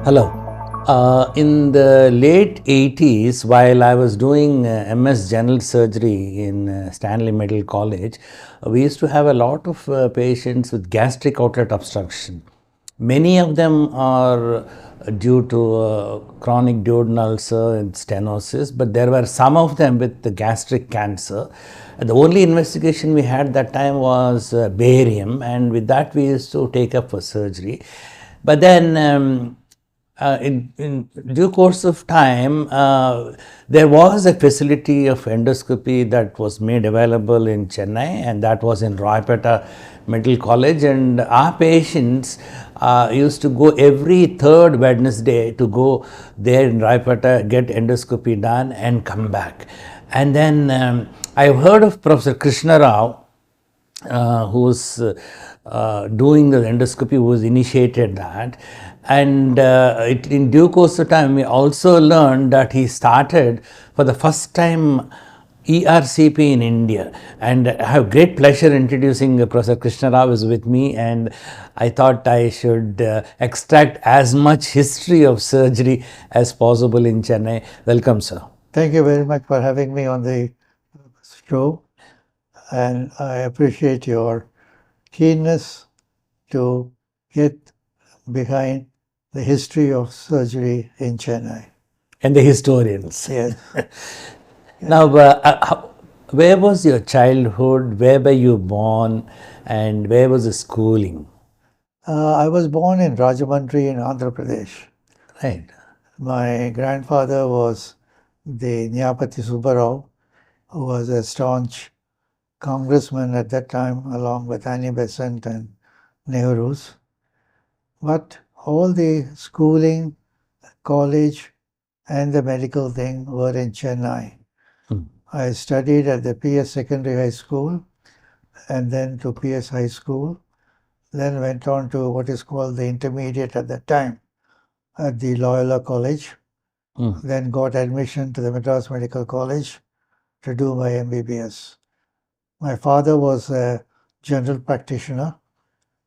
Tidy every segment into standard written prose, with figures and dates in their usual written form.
Hello. In the late 80s, while I was doing MS General Surgery in Stanley Medical College, we used to have a lot of patients with gastric outlet obstruction. Many of them are due to chronic duodenal ulcer and stenosis, but there were some of them with the gastric cancer. The only investigation we had that time was barium, and with that we used to take up for surgery. But then in due course of time, there was a facility of endoscopy that was made available in Chennai, and that was in Roypeta Medical College. And our patients used to go every third Wednesday to go there in Roypeta, get endoscopy done, and come back. And then I've heard of Professor Krishna Rao, who's doing the endoscopy, who's initiated that. And in due course of time, we also learned that he started for the first time ERCP in India. And I have great pleasure introducing Professor Krishna Rao is with me, and I thought I should extract as much history of surgery as possible in Chennai. Welcome, sir. Thank you very much for having me on the show, and I appreciate your keenness to get behind the history of surgery in Chennai. And the historians. Yes. Now, where was your childhood? Where were you born? And where was the schooling? I was born in Rajahmundry in Andhra Pradesh. Right. My grandfather was the Nyapati Subbarao, who was a staunch congressman at that time, along with Annie Besant and Nehru's. But all the schooling, college, and the medical thing were in Chennai. I studied at the PS Secondary High School and then to PS High School, then went on to what is called the intermediate at that time at the Loyola College, then got admission to the Madras Medical College to do my MBBS. My father was a general practitioner,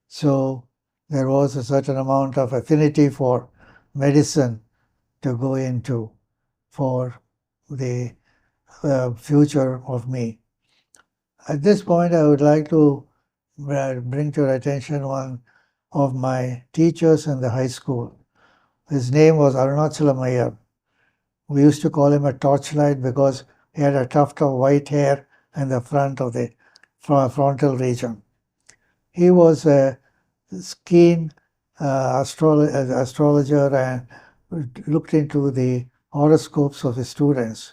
so there was a certain amount of affinity for medicine to go into for the future of me. At this point, I would like to bring to your attention one of my teachers in the high school. His name was Arunachalam Iyer. We used to call him a torchlight because he had a tuft of white hair in the front of the frontal region. He was a keen astrologer and looked into the horoscopes of his students.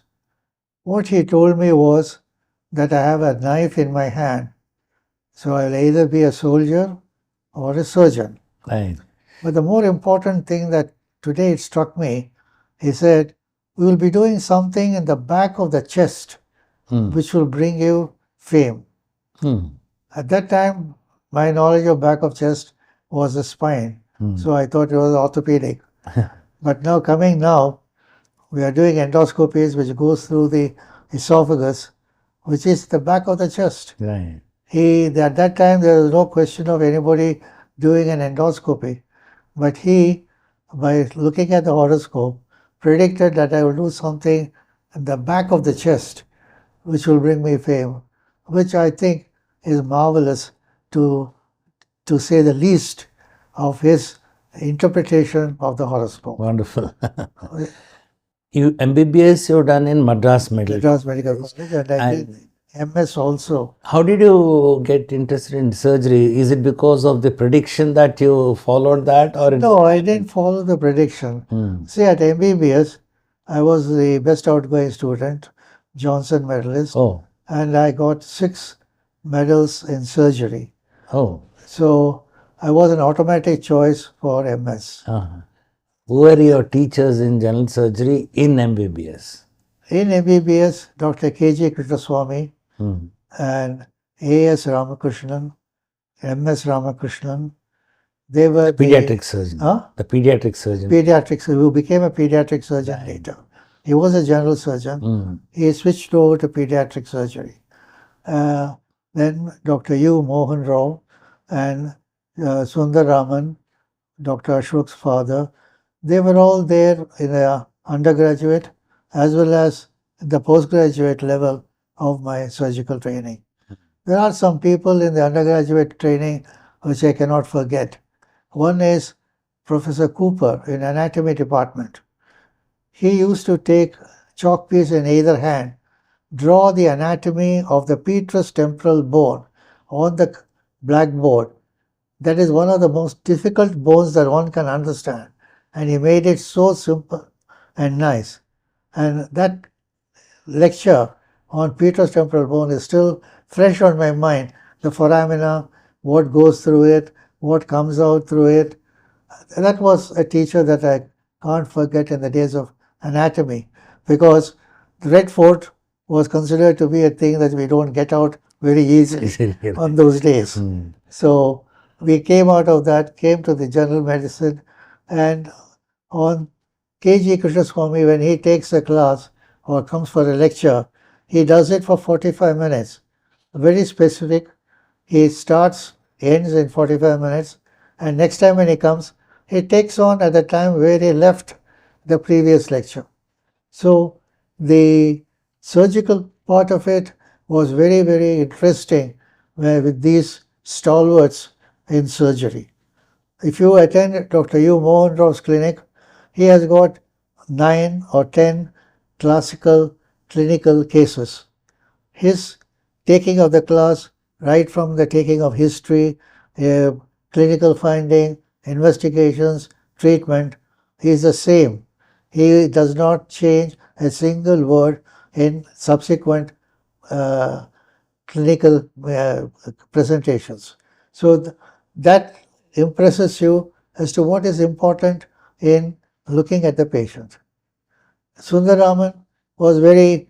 What he told me was that I have a knife in my hand, so I'll either be a soldier or a surgeon. Right. But the more important thing that today it struck me, he said, we will be doing something in the back of the chest, which will bring you fame. At that time, my knowledge of back of chest was the spine, so I thought it was orthopedic. But now, we are doing endoscopies which goes through the esophagus, which is the back of the chest. Right. At that time, there was no question of anybody doing an endoscopy, but he, by looking at the horoscope, predicted that I will do something in the back of the chest, which will bring me fame, which I think is marvelous to say the least of his interpretation of the horoscope. Wonderful. You MBBS you've done in Madras Medical Madras Medical College, and I did MS also. How did you get interested in surgery? Is it because of the prediction that you followed that, or No, I didn't follow the prediction. See, at MBBS, I was the best outgoing student, Johnson medalist, and I got 6 medals in surgery. So I was an automatic choice for MS. Who were your teachers in general surgery in MBBS? In MBBS, Dr. K.J. Krishnaswamy and A.S. Ramakrishnan, M.S. Ramakrishnan, they were pediatric surgeon. The pediatric surgeon. Pediatric surgeon, who became a pediatric surgeon later. He was a general surgeon. He switched over to pediatric surgery. Then Dr. U. Mohan Rao and Sundar Raman, Dr. Ashok's father, They were all there in the undergraduate as well as the postgraduate level of my surgical training. There are some people in the undergraduate training which I cannot forget. One is Professor Cooper in anatomy department. He used to take chalk piece in either hand, draw the anatomy of the petrous temporal bone on the blackboard. That is one of the most difficult bones that one can understand. And he made it so simple and nice. And that lecture on petrous temporal bone is still fresh on my mind. The foramina, what goes through it, what comes out through it. That was a teacher that I can't forget in the days of anatomy, because the red fort was considered to be a thing that we don't get out very easily on those days. So we came out of that, came to the general medicine, and on K.G. Krishnaswamy, when he takes a class or comes for a lecture, he does it for 45 minutes. Very specific. He starts, ends in 45 minutes, and next time when he comes, he takes on at the time where he left the previous lecture. So the surgical part of it was very, very interesting with these stalwarts in surgery. If you attend Dr. U. Mohan Rao's clinic, he has got 9 or 10 classical clinical cases. His taking of the class, right from the taking of history, clinical finding, investigations, treatment, is the same. He does not change a single word in subsequent clinical presentations. So that impresses you as to what is important in looking at the patient. Sundaraman was very,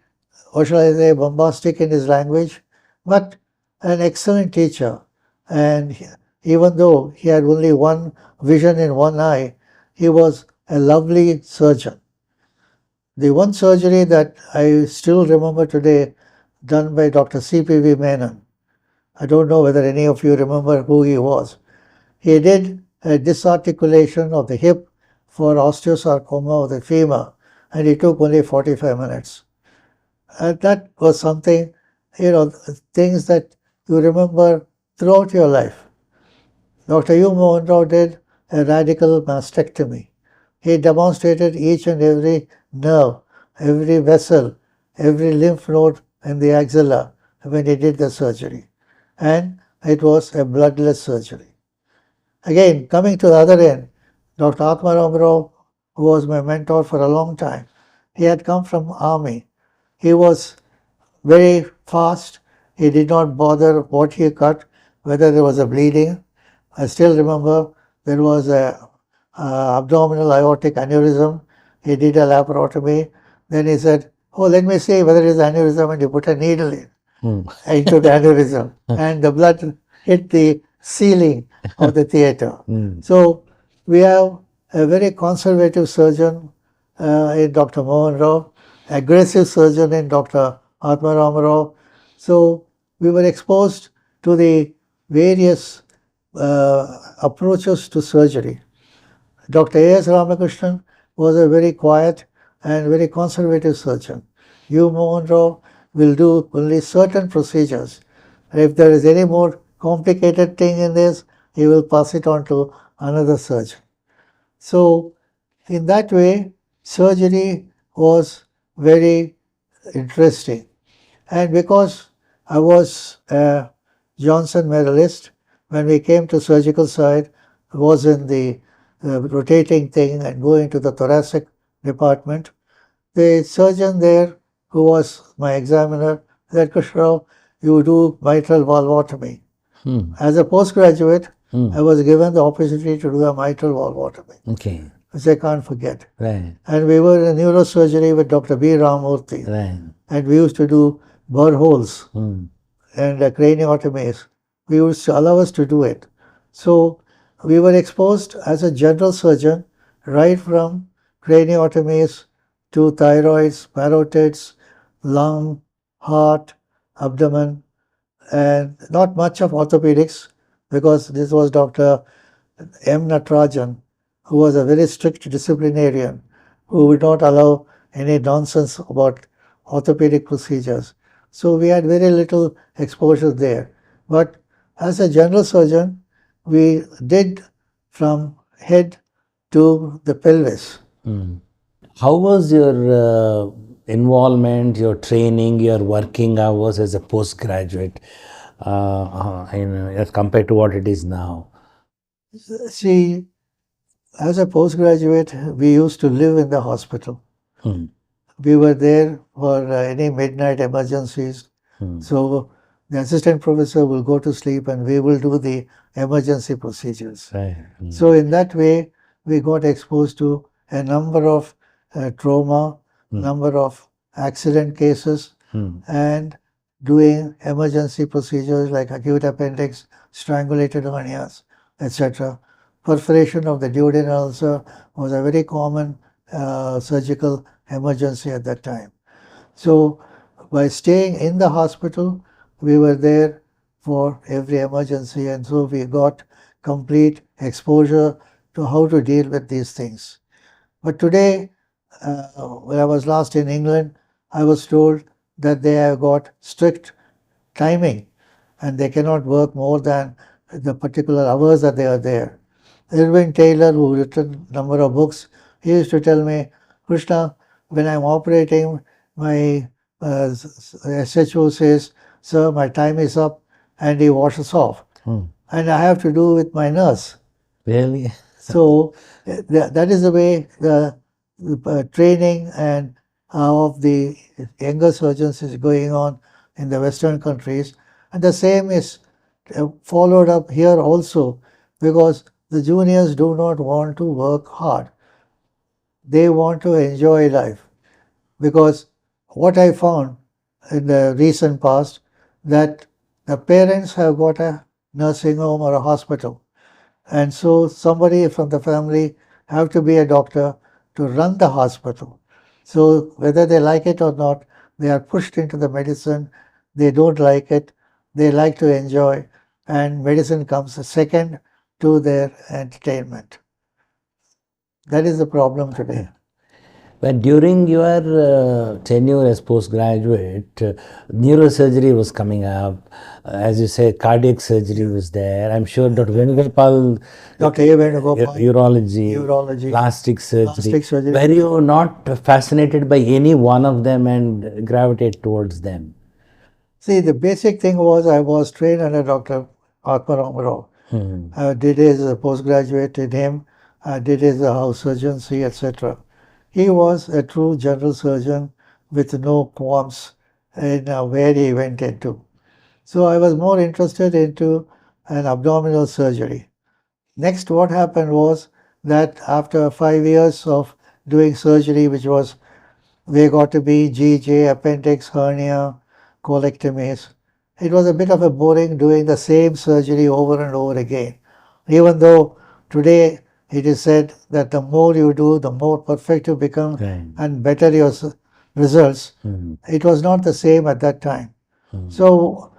what shall I say, bombastic in his language, but an excellent teacher. And even though he had only one vision in one eye, he was a lovely surgeon. The one surgery that I still remember today, done by Dr. C.P.V. Menon. I don't know whether any of you remember who he was. He did a disarticulation of the hip for osteosarcoma of the femur, and it took only 45 minutes. And that was something, things that you remember throughout your life. Dr. U. Mohan Rao did a radical mastectomy. He demonstrated each and every nerve, every vessel, every lymph node in the axilla when he did the surgery. And it was a bloodless surgery. Again, coming to the other end, Dr. Atmaram Rao, who was my mentor for a long time, he had come from army. He was very fast. He did not bother what he cut, whether there was a bleeding. I still remember there was a abdominal aortic aneurysm. He did a laparotomy. Then he said, "Oh, let me see whether it is aneurysm," and he put a needle in into the aneurysm, and the blood hit the ceiling of the theater. So we have a very conservative surgeon in Dr. Mohan Rao, aggressive surgeon in Dr. Atmaram Rao. So we were exposed to the various approaches to surgery. Dr. A.S. Ramakrishnan was a very quiet and very conservative surgeon. U. Mohan Rao will do only certain procedures. If there is any more complicated thing in this, he will pass it on to another surgeon. So in that way, surgery was very interesting. And because I was a Johnson medalist, when we came to surgical side, I was in the rotating thing and going to the thoracic department. The surgeon there, who was my examiner, said, "Krishnarao, you do mitral valvotomy." As a postgraduate, I was given the opportunity to do a mitral valvotomy, which I can't forget. Right. And we were in neurosurgery with Dr. B. Ramurthy. Right. And we used to do burr holes and craniotomies. We used to allow us to do it. So we were exposed as a general surgeon right from craniotomies to thyroids, parotids, lung, heart, abdomen, and not much of orthopedics, because this was Dr. M. Natarajan, who was a very strict disciplinarian, who would not allow any nonsense about orthopedic procedures. So we had very little exposure there. But as a general surgeon, we did from head to the pelvis. How was your involvement, your training, your working hours as a postgraduate as compared to what it is now? See, as a postgraduate, we used to live in the hospital. We were there for any midnight emergencies. So the assistant professor will go to sleep and we will do the emergency procedures. Right. So in that way, we got exposed to a number of trauma, number of accident cases, and doing emergency procedures like acute appendix, strangulated hernias, etc. Perforation of the duodenal ulcer was a very common surgical emergency at that time. So by staying in the hospital, we were there for every emergency, and so we got complete exposure to how to deal with these things. But today, when I was last in England, I was told that they have got strict timing and they cannot work more than the particular hours that they are there. Irving Taylor, who written a number of books, he used to tell me, Krishna, when I'm operating, my SHO says, sir, my time is up, and he washes off. And I have to do with my nurse. Really? So that is the way the training and of the younger surgeons is going on in the Western countries. And the same is followed up here also, because the juniors do not want to work hard. They want to enjoy life. Because what I found in the recent past, that the parents have got a nursing home or a hospital. And so somebody from the family have to be a doctor to run the hospital. So whether they like it or not, they are pushed into the medicine. They don't like it. They like to enjoy. And medicine comes second to their entertainment. That is the problem today. But during your tenure as postgraduate, neurosurgery was coming up. As you said, cardiac surgery was there. I'm sure Dr. Venugopal, Dr. A. Venugopal, urology, plastic surgery. Were you not fascinated by any one of them and gravitate towards them? See, the basic thing was I was trained under Dr. Atma Ramarao. I did his postgraduate in him. I did his house surgery, etc. He was a true general surgeon with no qualms in where he went into. So I was more interested into an abdominal surgery. Next, what happened was that after 5 years of doing surgery, which was they got to be GJ, appendix, hernia, colectomies, it was a bit of a boring doing the same surgery over and over again. Even though today it is said that the more you do, the more perfect you become and better your results. It was not the same at that time. So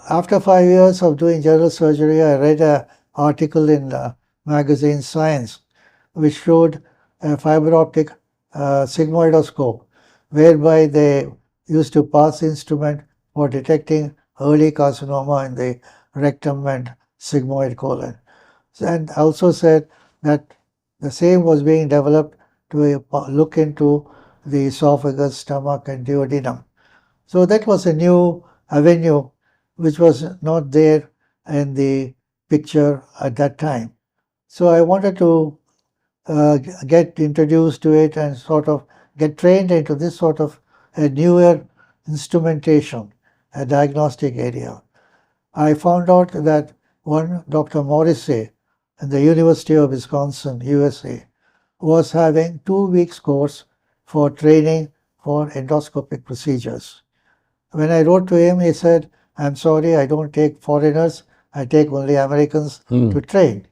after 5 years of doing general surgery, I read an article in the magazine Science, which showed a fiber optic sigmoidoscope, whereby they used to pass instrument for detecting early carcinoma in the rectum and sigmoid colon. And also said that the same was being developed to look into the esophagus, stomach, and duodenum. So that was a new avenue which was not there in the picture at that time. So I wanted to get introduced to it and sort of get trained into this sort of a newer instrumentation, a diagnostic area. I found out that one Dr. Morrissey in the University of Wisconsin, USA, was having 2 weeks course for training for endoscopic procedures. When I wrote to him, he said, I'm sorry, I don't take foreigners, I take only Americans to train.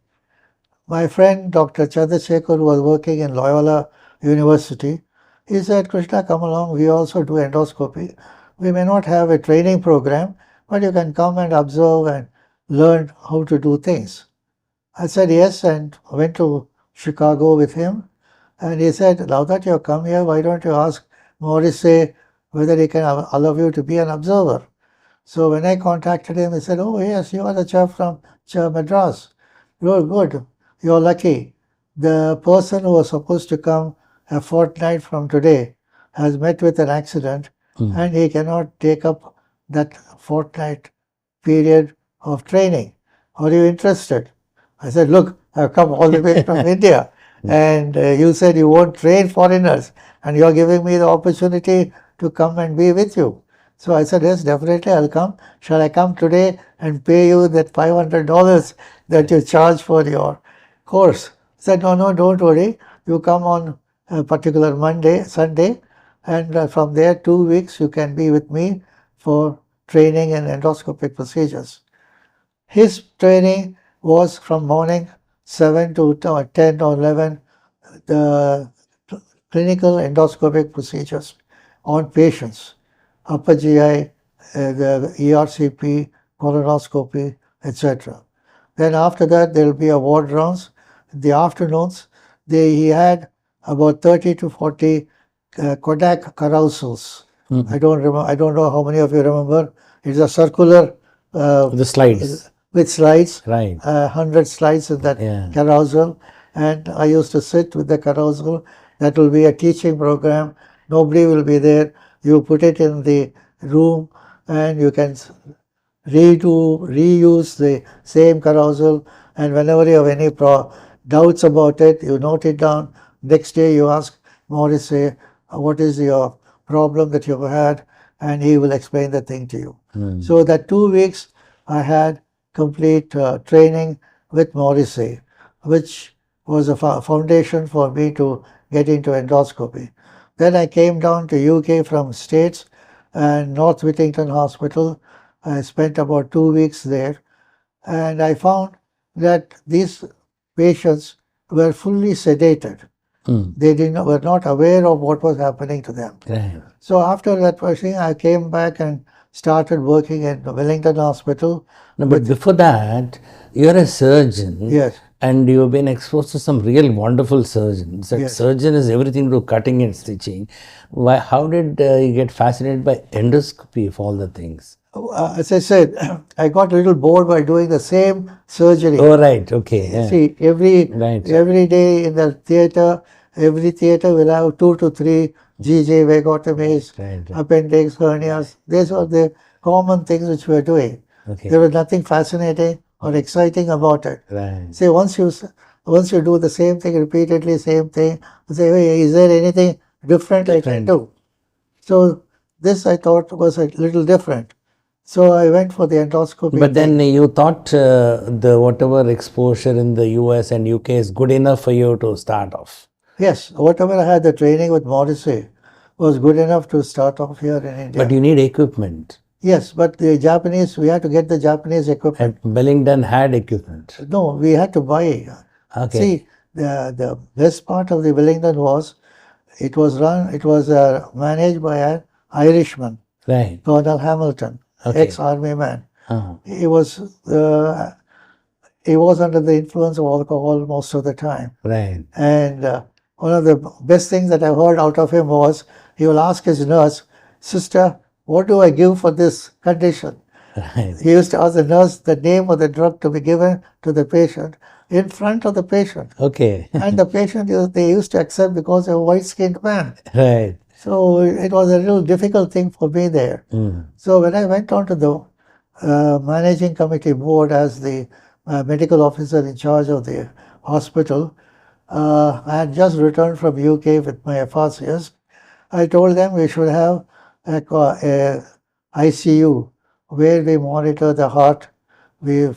My friend Dr. Chandrasekhar, who was working in Loyola University, he said, Krishna, come along, we also do endoscopy. We may not have a training program, but you can come and observe and learn how to do things. I said yes and went to Chicago with him. And he said, now that you've come here, why don't you ask Morrissey whether he can allow you to be an observer? So when I contacted him, he said, oh yes, you are the chap from Madras. You're good. You're lucky. The person who was supposed to come a fortnight from today has met with an accident and he cannot take up that fortnight period of training. Are you interested? I said, look, I've come all the way from India and you said you won't train foreigners and you're giving me the opportunity to come and be with you. So I said, yes, definitely I'll come. Shall I come today and pay you that $500 that you charge for your course? I said, no, don't worry. You come on a particular Sunday, and from there 2 weeks you can be with me for training in endoscopic procedures. His training was from morning 7 to 10 or 11, the clinical endoscopic procedures on patients, upper GI, the ERCP, colonoscopy, etc. Then after that, there will be a ward rounds. In the afternoons, he had about 30 to 40 Kodak carousels. I don't know how many of you remember. It's a circular The slides. with slides, Right. 100 slides in that carousel. And I used to sit with the carousel. That will be a teaching program. Nobody will be there. You put it in the room and you can reuse the same carousel. And whenever you have any doubts about it, you note it down. Next day you ask Morrissey, what is your problem that you've had? And he will explain the thing to you. So that 2 weeks I had complete training with Morrissey, which was a foundation for me to get into endoscopy. Then I came down to UK from States and North Whittington Hospital. I spent about 2 weeks there and I found that these patients were fully sedated. They were not aware of what was happening to them. Right. So after that person, I came back and started working at the Wellington Hospital. No, but before that, you're a surgeon. Yes. And you've been exposed to some real wonderful surgeons. That Yes. surgeon is everything to cutting and stitching. How did you get fascinated by endoscopy of all the things? As I said, I got a little bored by doing the same surgery. Oh, right. Okay. Yeah. See, every day in the theatre, every theatre will have 2 to 3 GJ vagotomies, Right. appendix hernias. These were the common things which we were doing. Okay. There was nothing fascinating or exciting about it. Right. See, once you do the same thing repeatedly, same thing, you say, hey, is there anything different I can do? So this I thought was a little different. So I went for the endoscopy. But then you thought the whatever exposure in the US and UK is good enough for you to start off. Yes, whatever I had the training with Morrissey was good enough to start off here in India. But you need equipment. Yes, but the Japanese, we had to get the Japanese equipment. And Wellington had equipment. No, we had to buy. Okay. See, the best part of the Wellington was, it was managed by an Irishman, Right. Colonel Hamilton, Okay. ex-army man. Uh-huh. He was under the influence of alcohol most of the time. Right. And one of the best things that I heard out of him was, he will ask his nurse, sister, what do I give for this condition? Right. He used to ask the nurse the name of the drug to be given to the patient in front of the patient. Okay. And the patient, they used to accept because they're a white-skinned man. Right. So it was a real difficult thing for me there. So when I went on to the managing committee board as the medical officer in charge of the hospital, I had just returned from UK with my FRCS. I told them we should have a ICU where we monitor the heart. We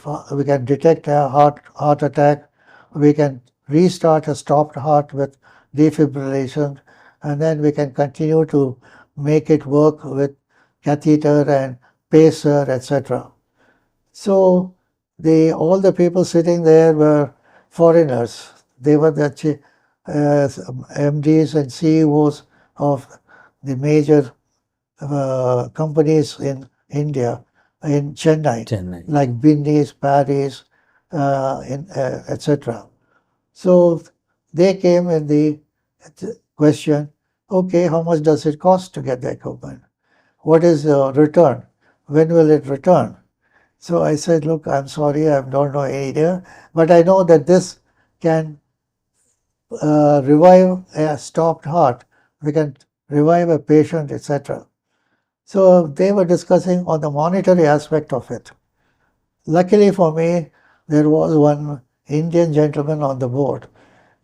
can detect a heart attack. We can restart a stopped heart with defibrillation, and then we can continue to make it work with catheter and pacer, etc. So all the people sitting there were foreigners. They were the MDs and CEOs of the major companies in India, in Chennai. Like Bindies, Paris, etc. So they came with the question, okay, how much does it cost to get the equipment? What is the return? When will it return? So I said, look, I'm sorry, I don't know any idea, but I know that this can revive a stopped heart. We can revive a patient, etc. So they were discussing on the monetary aspect of it. Luckily for me, there was one Indian gentleman on the board,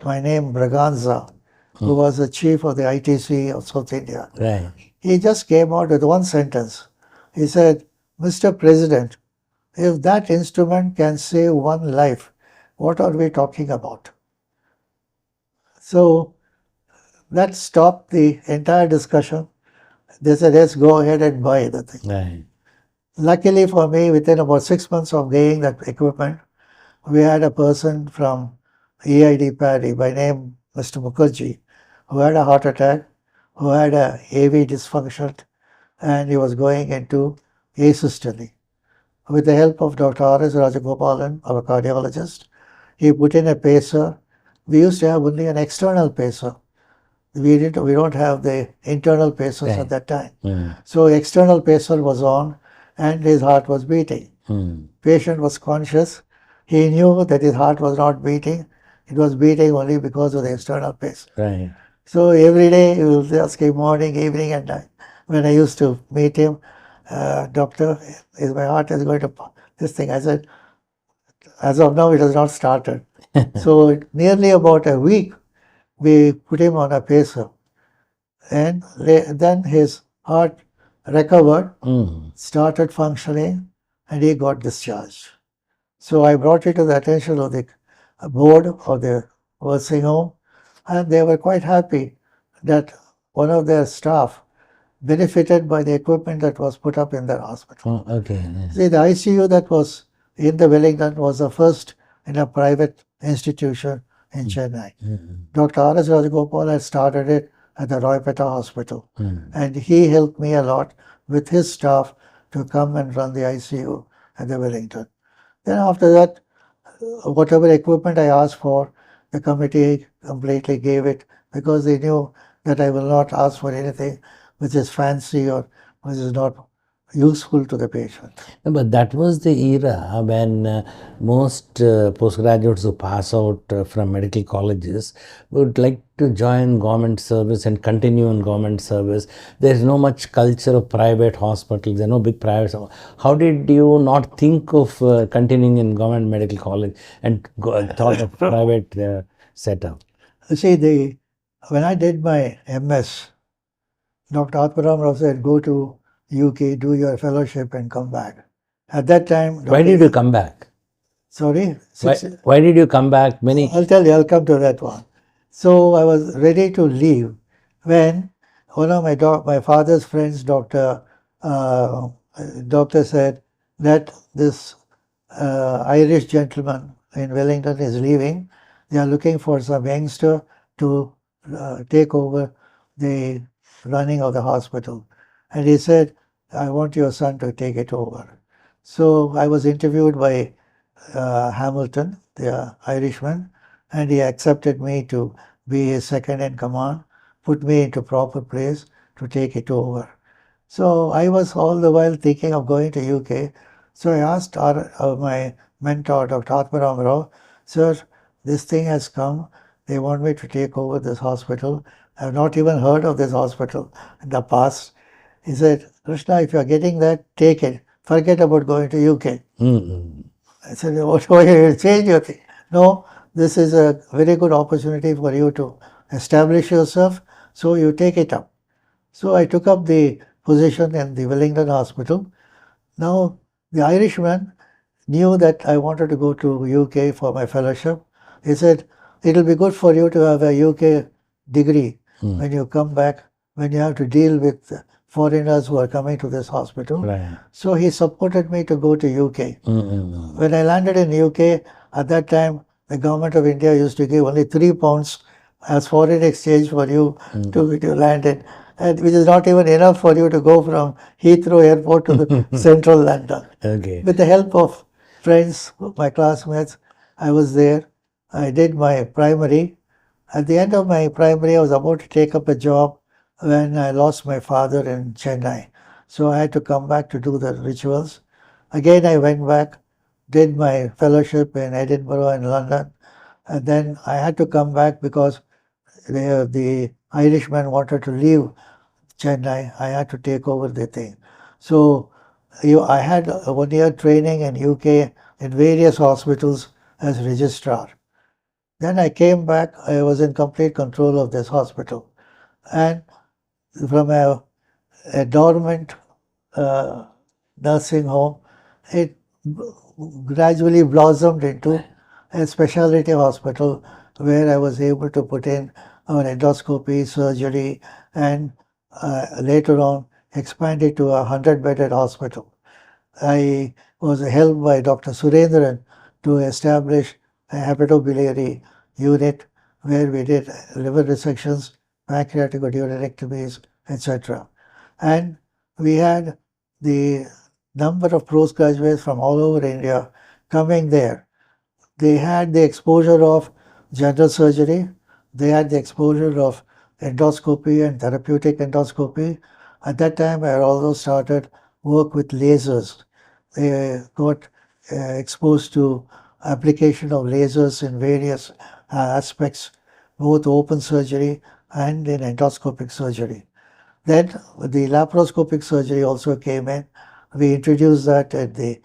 my name Braganza, who was the chief of the ITC of South India. Right. He just came out with one sentence. He said, Mr. President, if that instrument can save one life, what are we talking about? So that stopped the entire discussion. They said, let's go ahead and buy the thing. Right. Luckily for me, within about 6 months of getting that equipment, we had a person from EID Paddy by name Mr. Mukherjee, who had a heart attack, who had a AV dysfunction, and he was going into asystole. With the help of Dr. R.S. Rajagopalan, our cardiologist, he put in a pacer. We used to have only an external pacer. We don't have the internal pacers Right. at that time. So external pacer was on and his heart was beating. Patient was conscious. He knew that his heart was not beating. It was beating only because of the external pacer. Right. So every day he will ask him morning, evening and night. When I used to meet him, doctor, my heart is going to this thing. I said, as of now it has not started. So nearly about a week we put him on a pacer, and then his heart recovered, started functioning, and he got discharged. So I brought it to the attention of the board of the nursing home, and they were quite happy that one of their staff benefited by the equipment that was put up in their hospital. Oh, okay. Yeah. See, the ICU that was in the Wellington was the first in a private institution in Chennai. Dr. R.S. Rajagopal had started it at the Roypeta Hospital, and he helped me a lot with his staff to come and run the ICU at the Wellington. Then after that, whatever equipment I asked for, the committee completely gave it because they knew that I will not ask for anything which is fancy or which is not useful to the patient. No, but that was the era when most postgraduates who pass out from medical colleges would like to join government service and continue in government service. There is no much culture of private hospitals. There are no big private. How did you not think of continuing in government medical college and thought of private setup? You see, when I did my MS, Dr. Atmaram Rao said, go to UK, do your fellowship and come back. At that time... Why did you come back? Sorry? Why did you come back? I'll tell you, I'll come to that one. So I was ready to leave when one of my father's friends, doctor said that this Irish gentleman in Wellington is leaving. They are looking for some youngster to take over the running of the hospital. And he said, I want your son to take it over. So I was interviewed by Hamilton, the Irishman, and he accepted me to be his second in command, put me into proper place to take it over. So I was all the while thinking of going to UK. So I asked my mentor, Dr. Atmaram Rao, sir, this thing has come. They want me to take over this hospital. I've not even heard of this hospital in the past. He said, Krishna, if you're getting that, take it. Forget about going to UK. I said, what will you change your thing? No, this is a very good opportunity for you to establish yourself, so you take it up. So I took up the position in the Wellington Hospital. Now, the Irishman knew that I wanted to go to UK for my fellowship. He said, it'll be good for you to have a UK degree when you come back, when you have to deal with foreigners who are coming to this hospital. Right. So he supported me to go to UK. When I landed in UK, at that time, the government of India used to give only £3 as foreign exchange for you to land in, and which is not even enough for you to go from Heathrow Airport to the central London. Okay. With the help of friends, my classmates, I was there. I did my primary, At the end of my primary, I was about to take up a job when I lost my father in Chennai. So I had to come back to do the rituals. Again, I went back, did my fellowship in Edinburgh and London, and then I had to come back because the Irishman wanted to leave Chennai. I had to take over the thing. So I had a 1 year training in UK in various hospitals as registrar. Then I came back. I was in complete control of this hospital, and from a dormant nursing home, it gradually blossomed into a specialty hospital where I was able to put in our endoscopy, surgery, and later on expanded to a 100-bedded hospital. I was helped by Dr. Surendran to establish a hepatobiliary unit where we did liver dissections, pancreatic urinectomies, etc. And we had the number of postgraduates from all over India coming there. They had the exposure of general surgery, they had the exposure of endoscopy and therapeutic endoscopy. At that time, I also started work with lasers. They got exposed to application of lasers in various aspects, both open surgery and in endoscopic surgery. Then the laparoscopic surgery also came in. We introduced that at the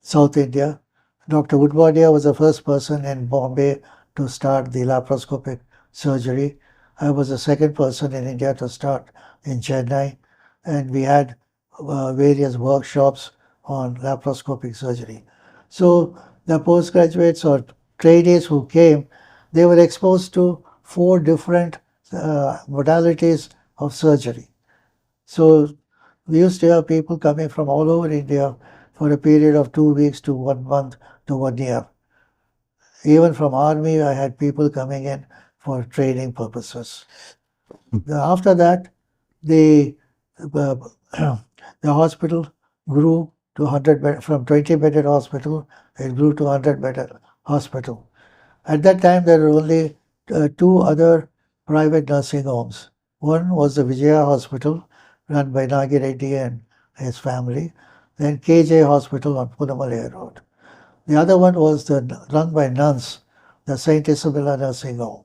South India. Dr. Woodwardia was the first person in Bombay to start the laparoscopic surgery. I was the second person in India to start in Chennai, and we had various workshops on laparoscopic surgery. So the postgraduates or trainees who came, they were exposed to 4 different modalities of surgery. So we used to have people coming from all over India for a period of 2 weeks to 1 month to 1 year. Even from army, I had people coming in for training purposes. After that, the hospital grew to 100 bed, from 20-bedded hospital, it grew to 100-bedded hospital. At that time, there were only 2 other private nursing homes. One was the Vijaya Hospital, run by Nagi Reddy and his family, then KJ Hospital on Punamalai Road. The other one was run by nuns, the St. Isabella Nursing Home.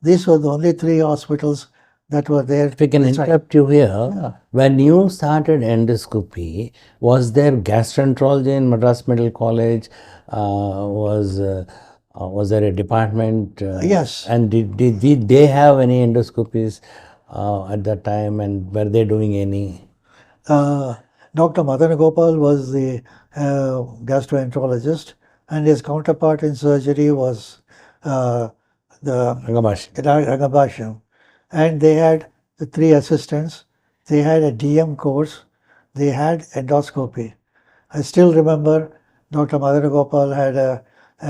These were the only 3 hospitals that were there. If I can interrupt you here, when you started endoscopy, was there gastroenterology in Madras Medical College? Was there a department? Yes. And did they have any endoscopies at that time, and were they doing any? Dr. Madan Gopal was the gastroenterologist, and his counterpart in surgery was the Rangabhashyam. And they had the 3 assistants. They had a DM course. They had endoscopy. I still remember Dr. Madan Gopal had a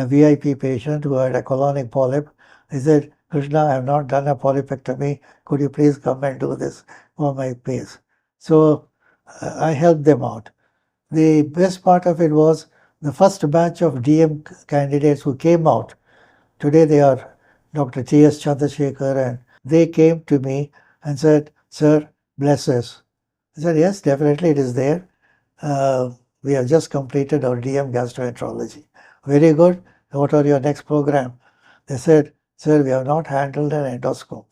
VIP patient who had a colonic polyp. He said, "Krishna, I have not done a polypectomy. Could you please come and do this for my pace?" So I helped them out. The best part of it was the first batch of DM candidates who came out. Today they are Dr. T.S. Chandrasekhar, and they came to me and said, "Sir, bless us." I said, "Yes, definitely it is there. We have just completed our DM gastroenterology." "Very good. What are your next program?" They said, "Sir, we have not handled an endoscope.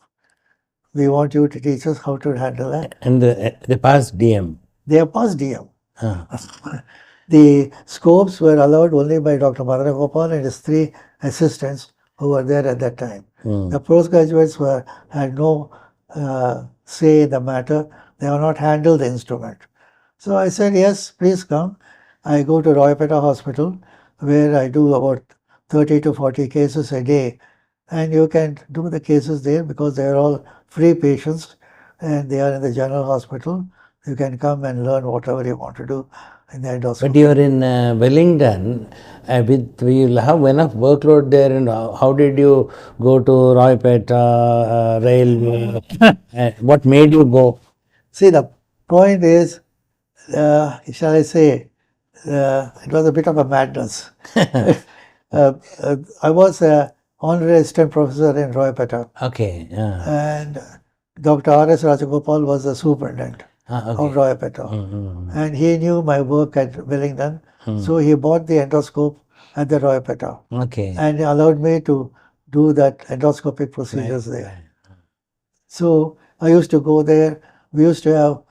We want you to teach us how to handle that." And they passed DM. They have passed DM. The scopes were allowed only by Dr. Madan Gopal and his 3 assistants who were there at that time. The postgraduates had no say in the matter. They have not handled the instrument. So I said, "Yes, please come." I go to Royapeta Hospital, where I do about 30 to 40 cases a day. And you can do the cases there because they are all free patients and they are in the general hospital. You can come and learn whatever you want to do in the endoscopy. But you are in Wellington. You'll have enough workload there. And how did you go to Roypeta Rail? What made you go? See, the point is, shall I say, it was a bit of a madness. I was honorary assistant professor in Roypeta. Okay. And Dr. R.S. Rajagopal was the superintendent Okay. of Roypeta. And he knew my work at Wellington, so he bought the endoscope at the Roypeta. Okay. And he allowed me to do that endoscopic procedures there. So I used to go there. We used to have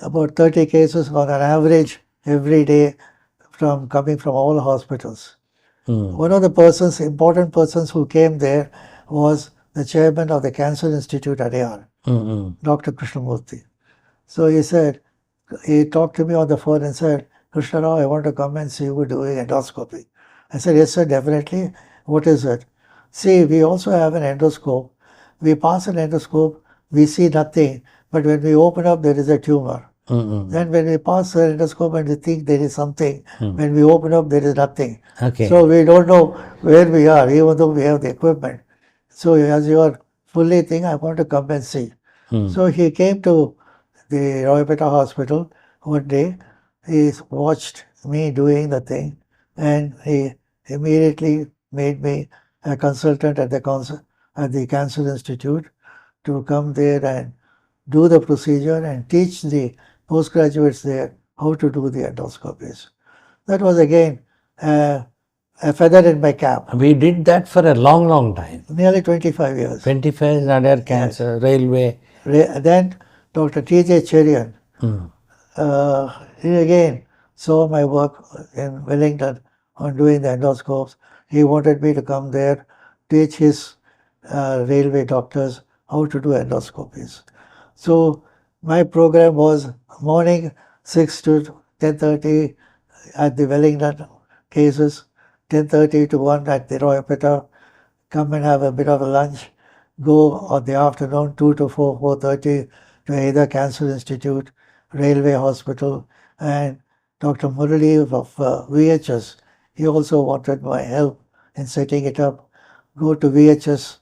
about 30 cases on an average every day coming from all hospitals. One of the important persons who came there was the chairman of the Cancer Institute at AR, Dr. Krishnamurthy. So he talked to me on the phone and said, Krishna Rao, I want to come and see you doing endoscopy. I said, yes, sir, definitely. What is it? See, we also have an endoscope. We pass an endoscope, we see nothing, but when we open up, there is a tumor. Then when we pass the endoscope and we think there is something, when we open up, there is nothing. Okay. So we don't know where we are, even though we have the equipment. So as you are fully thinking, I want to come and see. So he came to the Roypeta Hospital one day. He watched me doing the thing, and he immediately made me a consultant at the Cancer Institute to come there and do the procedure and teach the postgraduates there how to do the endoscopies. That was again a feather in my cap. We did that for a long, long time. Nearly 25 years. 25 Nadir Cancer, Railway. Then Dr. T.J. Cherian, he again saw my work in Wellington on doing the endoscopes. He wanted me to come there, teach his railway doctors how to do endoscopies. So my program was morning 6 to 10:30 at the Wellington cases, 10:30 to 1 at the Roypeta, come and have a bit of a lunch, go on the afternoon 2 to 4, 4:30 to either Cancer Institute, Railway Hospital, and Dr. Murali of VHS, he also wanted my help in setting it up, go to VHS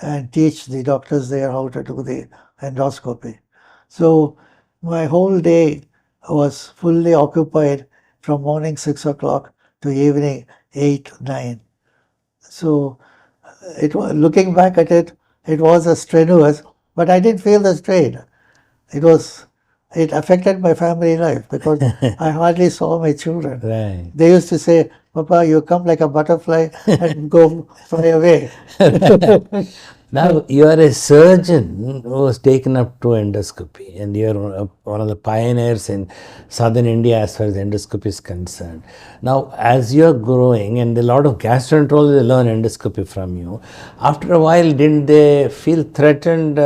and teach the doctors there how to do the endoscopy. So my whole day was fully occupied from morning 6 o'clock to evening 8, 9. So looking back at it, it was a strenuous, but I didn't feel the strain. It affected my family life because I hardly saw my children. Right. They used to say, Papa, you come like a butterfly and go fly away. Now, you are a surgeon who was taken up to endoscopy, and you are one of the pioneers in southern India as far as endoscopy is concerned. Now, as you are growing, and a lot of gastroenterologists learn endoscopy from you, after a while, didn't they feel threatened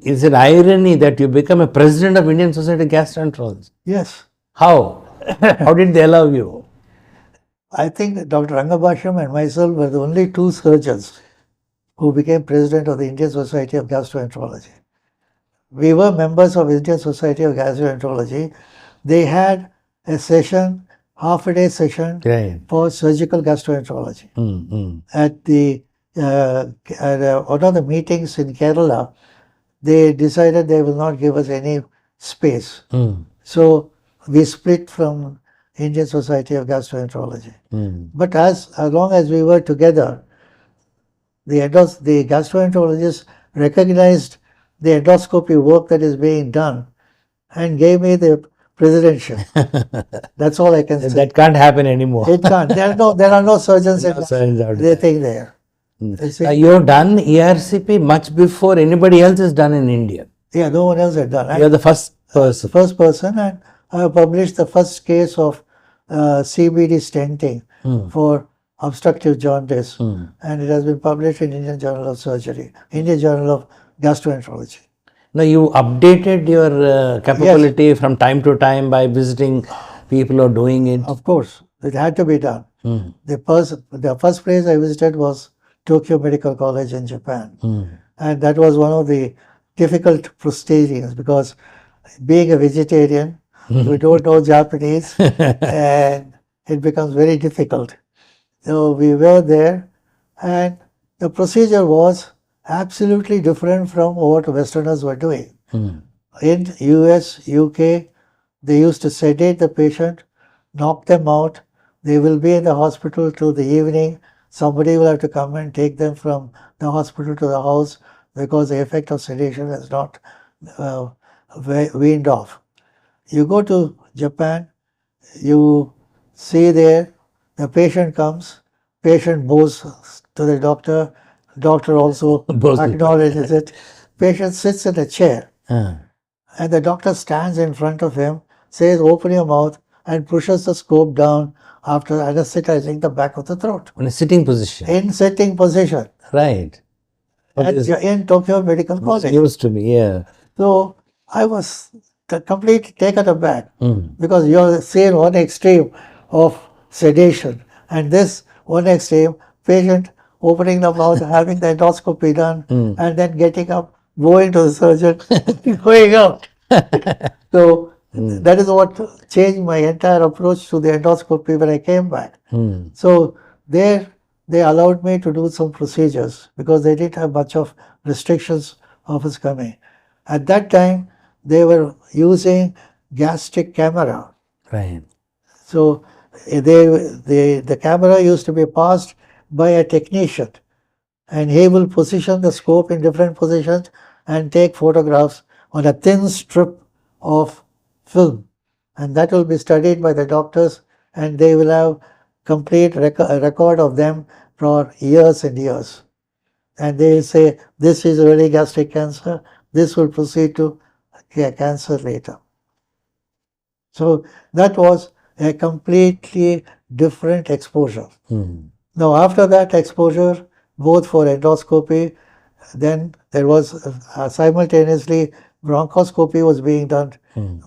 is it irony that you become a president of Indian Society of Gastroenterology? Yes. How? How did they allow you? I think that Dr. Rangabhashyam and myself were the only two surgeons who became president of the Indian Society of Gastroenterology. We were members of Indian Society of Gastroenterology. They had a session, half-a-day session for surgical gastroenterology. At one of the meetings in Kerala, they decided they will not give us any space. So we split from Indian Society of Gastroenterology. But as long as we were together, the gastroenterologists recognized the endoscopy work that is being done and gave me the presidentship. That's all I can say. That can't happen anymore. It can't. There are no surgeons in the thing there. You have done ERCP much before anybody else has done in India. Yeah, no one else had done. You are the first person. First person, and I published the first case of CBD stenting for obstructive jaundice, and it has been published in Indian Journal of Surgery, Indian Journal of Gastroenterology. Now, you updated your capability from time to time by visiting people who are doing it? Of course, it had to be done. The first place I visited was Tokyo Medical College in Japan, and that was one of the difficult proceedings because being a vegetarian, we don't know Japanese, and it becomes very difficult. So we were there, and the procedure was absolutely different from what Westerners were doing. In US, UK, they used to sedate the patient, knock them out. They will be in the hospital till the evening, somebody will have to come and take them from the hospital to the house because the effect of sedation is not uh, weaned off. You go to Japan, you see there, the patient comes, patient bows to the doctor also Bows. acknowledges it. Patient sits in a chair Ah. and the doctor stands in front of him, says, open your mouth, and pushes the scope down after anesthetizing the back of the throat. In a sitting position. In sitting position Right. in Tokyo Medical College. Used to be, yeah. So I was completely taken aback Mm. because you're seeing one extreme of sedation and this one extreme, patient opening the mouth, having the endoscopy done, and then getting up, going to the surgeon, going out. So that is what changed my entire approach to the endoscopy when I came back. Mm. So there they allowed me to do some procedures because they didn't have much of restrictions of us coming. At that time, they were using gastric camera. Right. So the camera used to be passed by a technician and he will position the scope in different positions and take photographs on a thin strip of film. And that will be studied by the doctors and they will have complete record of them for years and years. And they will say, this is really gastric cancer, this will proceed to cancer later. So that was a completely different exposure. Mm. Now after that exposure, both for endoscopy, then there was simultaneously bronchoscopy was being done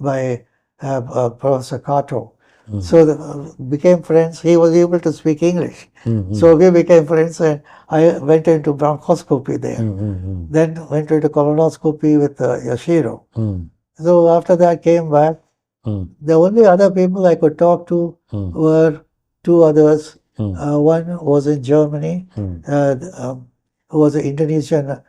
by Professor Kato. So became friends. He was able to speak English. So we became friends and I went into bronchoscopy there. Then went into colonoscopy with Yashiro. So after that came back. The only other people I could talk to were two others. One was in Germany, who was an Indonesian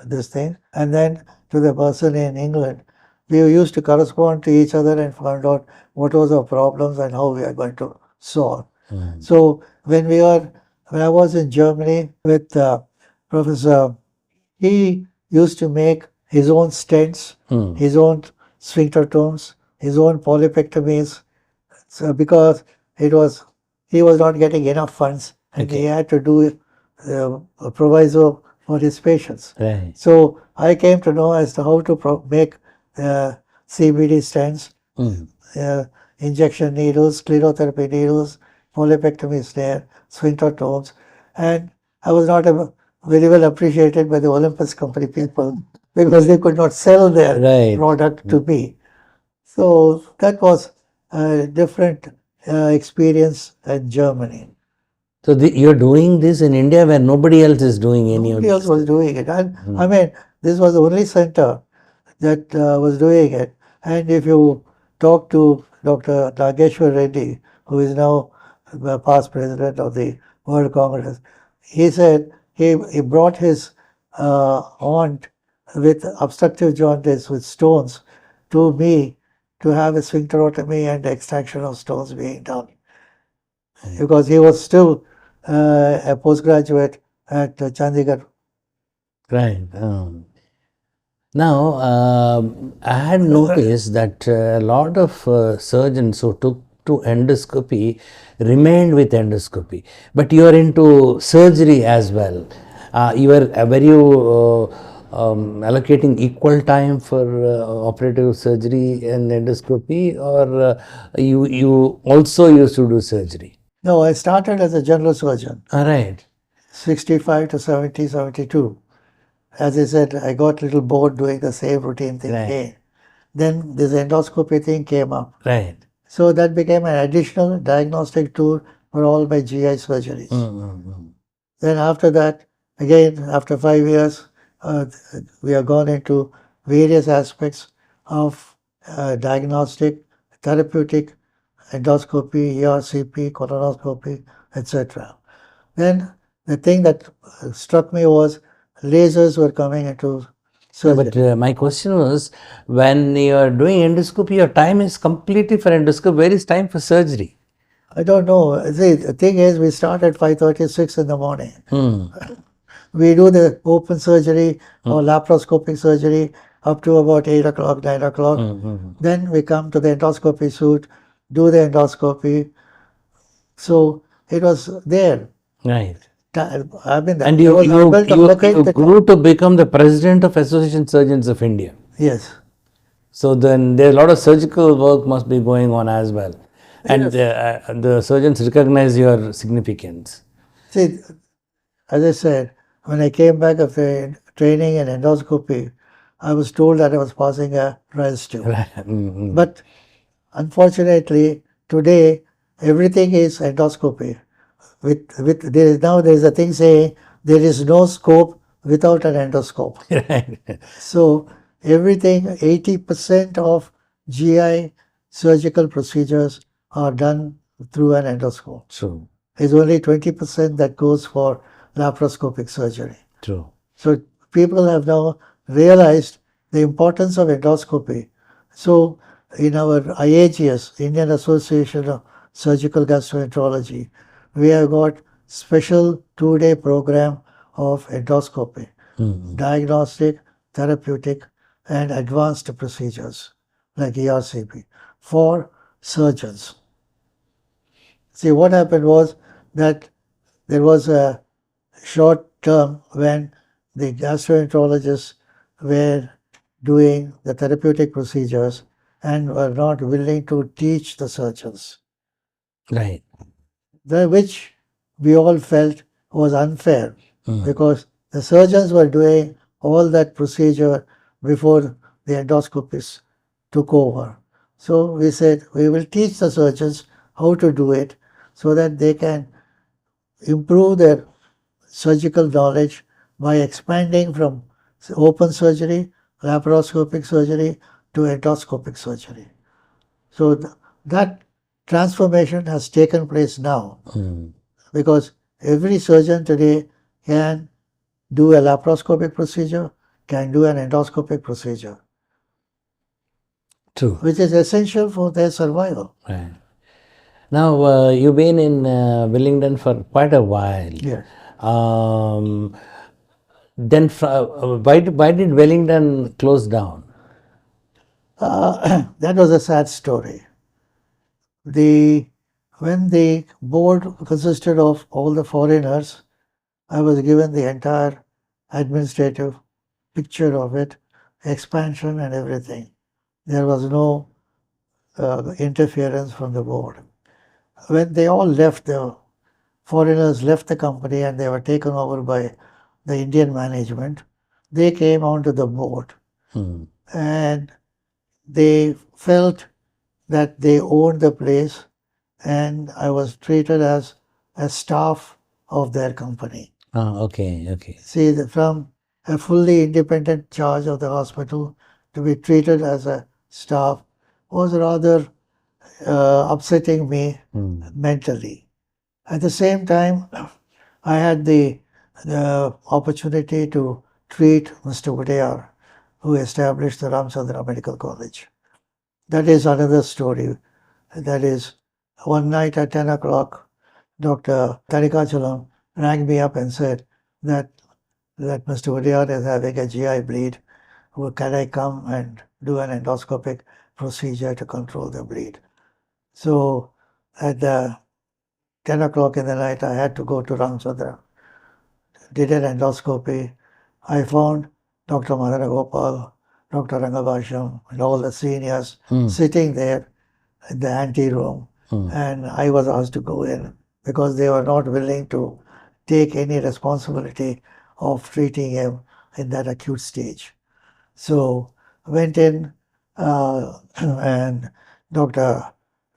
this thing, and then to the person in England. We used to correspond to each other and find out what was our problems and how we are going to solve. So when I was in Germany with Professor, he used to make his own stents, his own sphincterotomes, his own polypectomies, so because he was not getting enough funds and he had to do a proviso for his patients. Right. So I came to know as to how to make CBD stents, injection needles, sclerotherapy needles, polypectomy snare, sphincterotomes, and I was not very well appreciated by the Olympus company people because they could not sell their product to me. So that was a different experience in Germany. So you're doing this in India where nobody else is doing any of this? Nobody else was doing it. And I mean, this was the only center that was doing it. And if you talk to Dr. Nageshwar Reddy, who is now the past president of the World Congress, he said he brought his aunt with obstructive jaundice with stones to me to have a sphincterotomy and extraction of stones being done. Because he was still a postgraduate at Chandigarh. Right. Now, I had noticed that a lot of surgeons who took to endoscopy remained with endoscopy, but you are into surgery as well. Were you allocating equal time for operative surgery and endoscopy, or you also used to do surgery? No, I started as a general surgeon. All right. 65 to 70, 72. As I said, I got a little bored doing the same routine thing again. Then this endoscopy thing came up. Right. So that became an additional diagnostic tool for all my GI surgeries. Then after that, again, after 5 years, we have gone into various aspects of diagnostic, therapeutic, endoscopy, ERCP, colonoscopy, etc. Then the thing that struck me was lasers were coming into surgery. But my question was, when you are doing endoscopy, your time is completely for endoscopy. Where is time for surgery? I don't know. See, the thing is, we start at 5:36 in the morning. We do the open surgery or laparoscopic surgery up to about 8 o'clock, 9 o'clock. Then we come to the endoscopy suite, do the endoscopy. So it was there. Right. I mean, And there you, was you, able to you, locate you the grew to become the president of Association Surgeons of India. Yes. So then there a lot of surgical work must be going on as well. And the surgeons recognize your significance. See, as I said, when I came back after training in endoscopy, I was told that I was passing a res tube. But unfortunately, today everything is endoscopy. There is a thing saying there is no scope without an endoscope. Right. So everything, 80% of GI surgical procedures are done through an endoscope. True. It's only 20% that goes for laparoscopic surgery. True. So people have now realized the importance of endoscopy. So in our IAGS, Indian Association of Surgical Gastroenterology, we have got special 2-day program of endoscopy, diagnostic, therapeutic, and advanced procedures like ERCP for surgeons. See, what happened was that there was a short term when the gastroenterologists were doing the therapeutic procedures and were not willing to teach the surgeons, Right. which we all felt was unfair because the surgeons were doing all that procedure before the endoscopists took over. So we said we will teach the surgeons how to do it so that they can improve their surgical knowledge by expanding from open surgery, laparoscopic surgery to endoscopic surgery. So that transformation has taken place now because every surgeon today can do a laparoscopic procedure, can do an endoscopic procedure. True. Which is essential for their survival. Right. Now, you've been in Wellington for quite a while. Yes. Then, why did Wellington close down? That was a sad story. When the board consisted of all the foreigners, I was given the entire administrative picture of it, expansion and everything. There was no interference from the board. When they all left, the foreigners left the company and they were taken over by the Indian management, they came onto the board and they felt that they owned the place and I was treated as a staff of their company. Okay. See, from a fully independent charge of the hospital to be treated as a staff was rather upsetting me mentally. At the same time, I had the opportunity to treat Mr. Udayar, who established the Ramchandra Medical College. That is another story. That is, one night at 10 o'clock, Dr. Tarikachalam rang me up and said that Mr. Udayar is having a GI bleed. Can I come and do an endoscopic procedure to control the bleed? So at 10 o'clock in the night, I had to go to Ramchandra. Did an endoscopy. I found Dr. Madana Gopal, Dr. Rangabhasham, and all the seniors sitting there in the ante room. And I was asked to go in because they were not willing to take any responsibility of treating him in that acute stage. So I went in and Dr.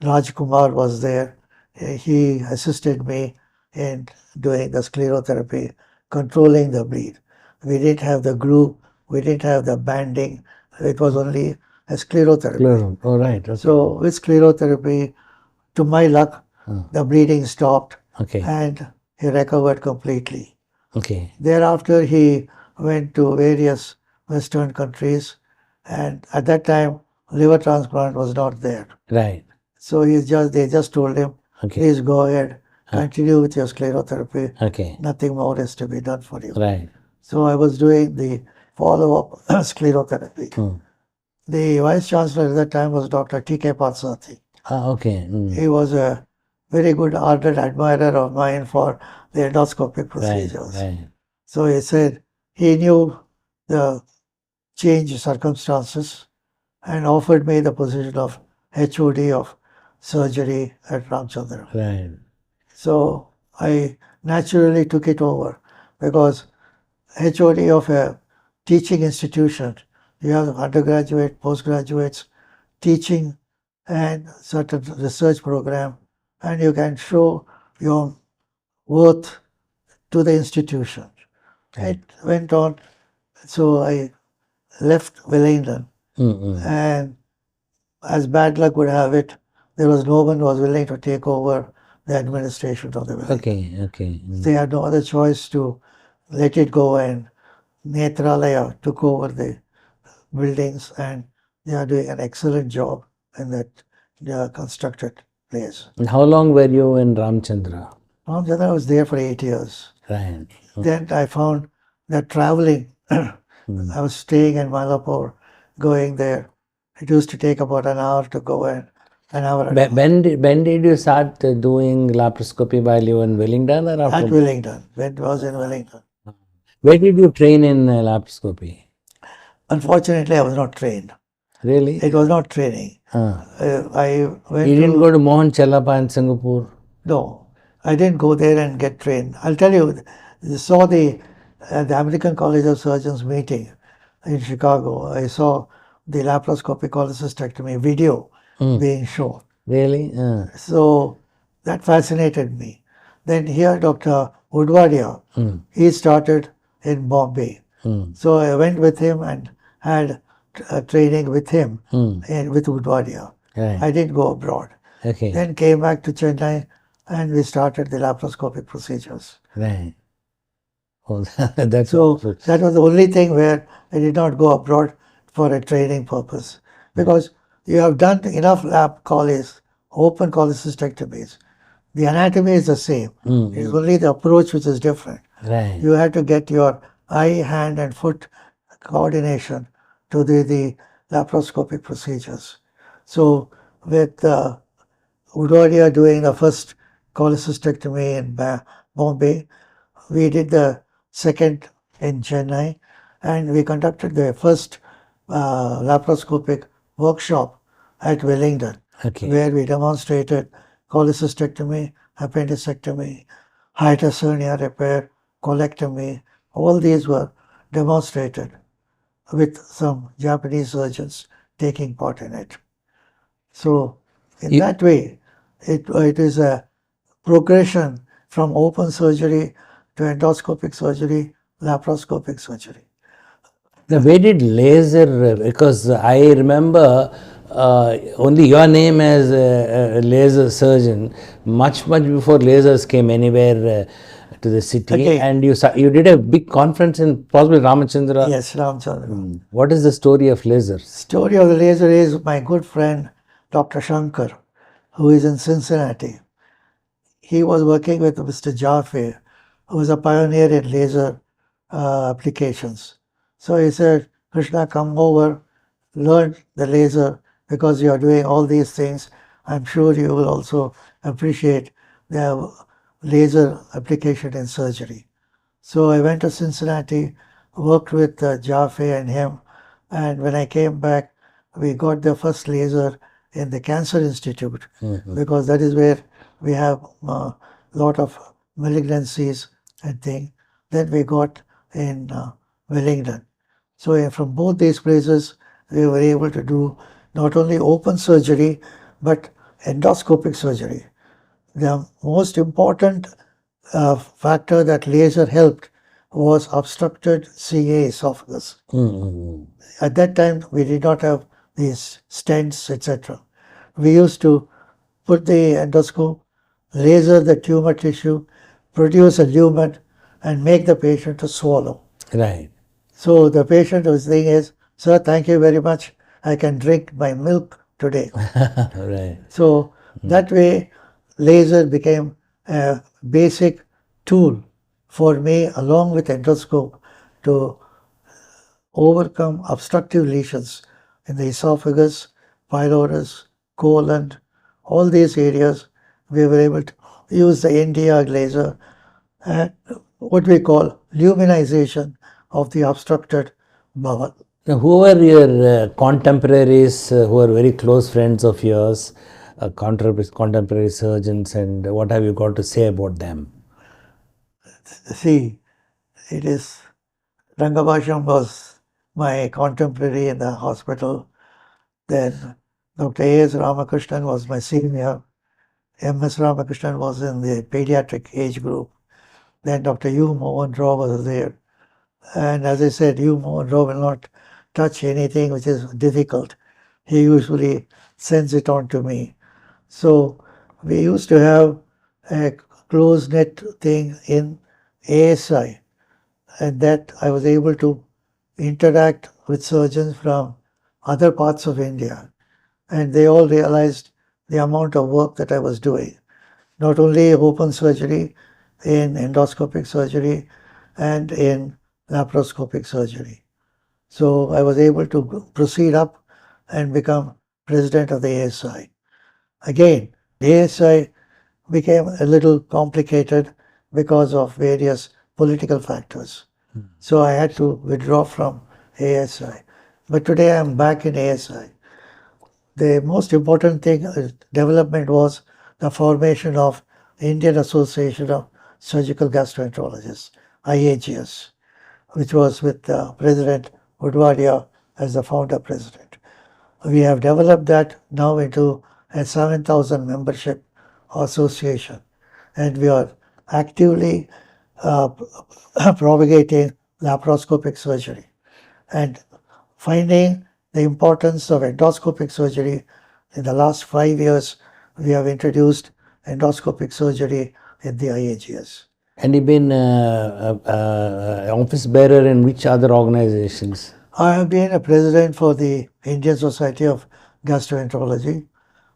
Rajkumar was there. He assisted me in doing the sclerotherapy, controlling the bleed. We didn't have the glue, we didn't have the banding, it was only a sclerotherapy. All right. Okay. So with sclerotherapy, to my luck, the bleeding stopped and he recovered completely. Okay. Thereafter, he went to various Western countries, and at that time, liver transplant was not there. Right. So they just told him Okay. Please go ahead, continue with your sclerotherapy. Okay. Nothing more is to be done for you. Right. So I was doing the follow-up sclerotherapy. The vice chancellor at that time was Dr. T.K. Patsati. Okay. He was a very good ardent admirer of mine for the endoscopic procedures. Right. So he said he knew the changed circumstances and offered me the position of HOD of surgery at Ramchandra. Right. So I naturally took it over because HOD of a teaching institution, you have undergraduate, postgraduates, teaching and certain research program, and you can show your worth to the institution. It went on. So I left Wellington, and as bad luck would have it, there was no one who was willing to take over the administration of the Wellington. Okay. They had no other choice to let it go, and Netralaya took over the buildings, and they are doing an excellent job in that constructed place. And how long were you in Ramchandra? Ramchandra was there for 8 years. Right. Then I found that traveling, I was staying in Malapur, going there. It used to take about an hour to go and an hour and a half. When did you start doing laparoscopy while you were in Wellington or after? At Wellington, when it was in Wellington. Where did you train in laparoscopy? Unfortunately, I was not trained. Really? It was not training. I went You didn't to, go to Mohan Chellappa in Singapore? no, I didn't go there and get trained. I'll tell you, I saw the American College of Surgeons meeting in Chicago. I saw the laparoscopic cholecystectomy video being shown. Really? So that fascinated me. Then here, Dr. Udwadia, he started in Bombay. So I went with him and had training with him and with Udwadia. Right. I didn't go abroad. Okay. Then came back to Chennai and we started the laparoscopic procedures. Right. Oh, that's So wonderful. that was the only thing where I did not go abroad for a training purpose. Because you have done enough lap choles, open cholecystectomies. The anatomy is the same. It's only the approach which is different. Right. You have to get your eye, hand and foot coordination to the laparoscopic procedures. So with Udwadia doing the first cholecystectomy in Bombay, we did the second in Chennai, and we conducted the first laparoscopic workshop at Wellington, Okay. where we demonstrated cholecystectomy, appendicectomy, hiatus hernia repair, colectomy. All these were demonstrated with some Japanese surgeons taking part in it. So in that way, it is a progression from open surgery to endoscopic surgery, laparoscopic surgery. Now, where did laser, because I remember only your name as a laser surgeon, much before lasers came anywhere to the city. Okay. And you did a big conference in possibly Ramachandra. Yes, Ramchandra. What is the story of lasers? Story of the laser is my good friend Dr. Shankar, who is in Cincinnati. He was working with Mr. Jaffe, who was a pioneer in laser applications. So he said, Krishna, come over, learn the laser because you are doing all these things. I'm sure you will also appreciate the laser application in surgery. So I went to Cincinnati, worked with Jaffe and him, and when I came back, we got the first laser in the Cancer Institute because that is where we have a lot of malignancies and things. Then we got in Wellington. So from both these places, we were able to do not only open surgery, but endoscopic surgery. The most important factor that laser helped was obstructed CA esophagus. At that time, we did not have these stents, etc. We used to put the endoscope, laser the tumor tissue, produce a lumen, and make the patient to swallow. Right. So the patient was saying is, sir, thank you very much. I can drink my milk today. Right. So that way, laser became a basic tool for me, along with endoscope, to overcome obstructive lesions in the esophagus, pylorus, colon, all these areas. We were able to use the Nd:YAG laser and what we call luminization of the obstructed bowel. Now, who were your contemporaries who are very close friends of yours, contemporary surgeons, and what have you got to say about them? See, it is Rangabhasham was my contemporary in the hospital. Then Dr. A.S. Ramakrishnan was my senior. M.S. Ramakrishnan was in the pediatric age group. Then Dr. U. Mohan Rao was there. And as I said, U. Mohan Rao will not touch anything which is difficult. He usually sends it on to me. So we used to have a close-knit thing in ASI, and that I was able to interact with surgeons from other parts of India. And they all realized the amount of work that I was doing. Not only open surgery, in endoscopic surgery and in laparoscopic surgery. So I was able to proceed up and become president of the ASI. Again, the ASI became a little complicated because of various political factors. So I had to withdraw from ASI. But today I'm back in ASI. The most important thing, development, was the formation of Indian Association of Surgical Gastroenterologists, IAGS, which was with President Udwadia as the founder president. We have developed that now into a 7,000 membership association, and we are actively propagating laparoscopic surgery and finding the importance of endoscopic surgery. In the last 5 years, we have introduced endoscopic surgery in the IAGS. And you've been office bearer in which other organizations? I have been a president for the Indian Society of Gastroenterology.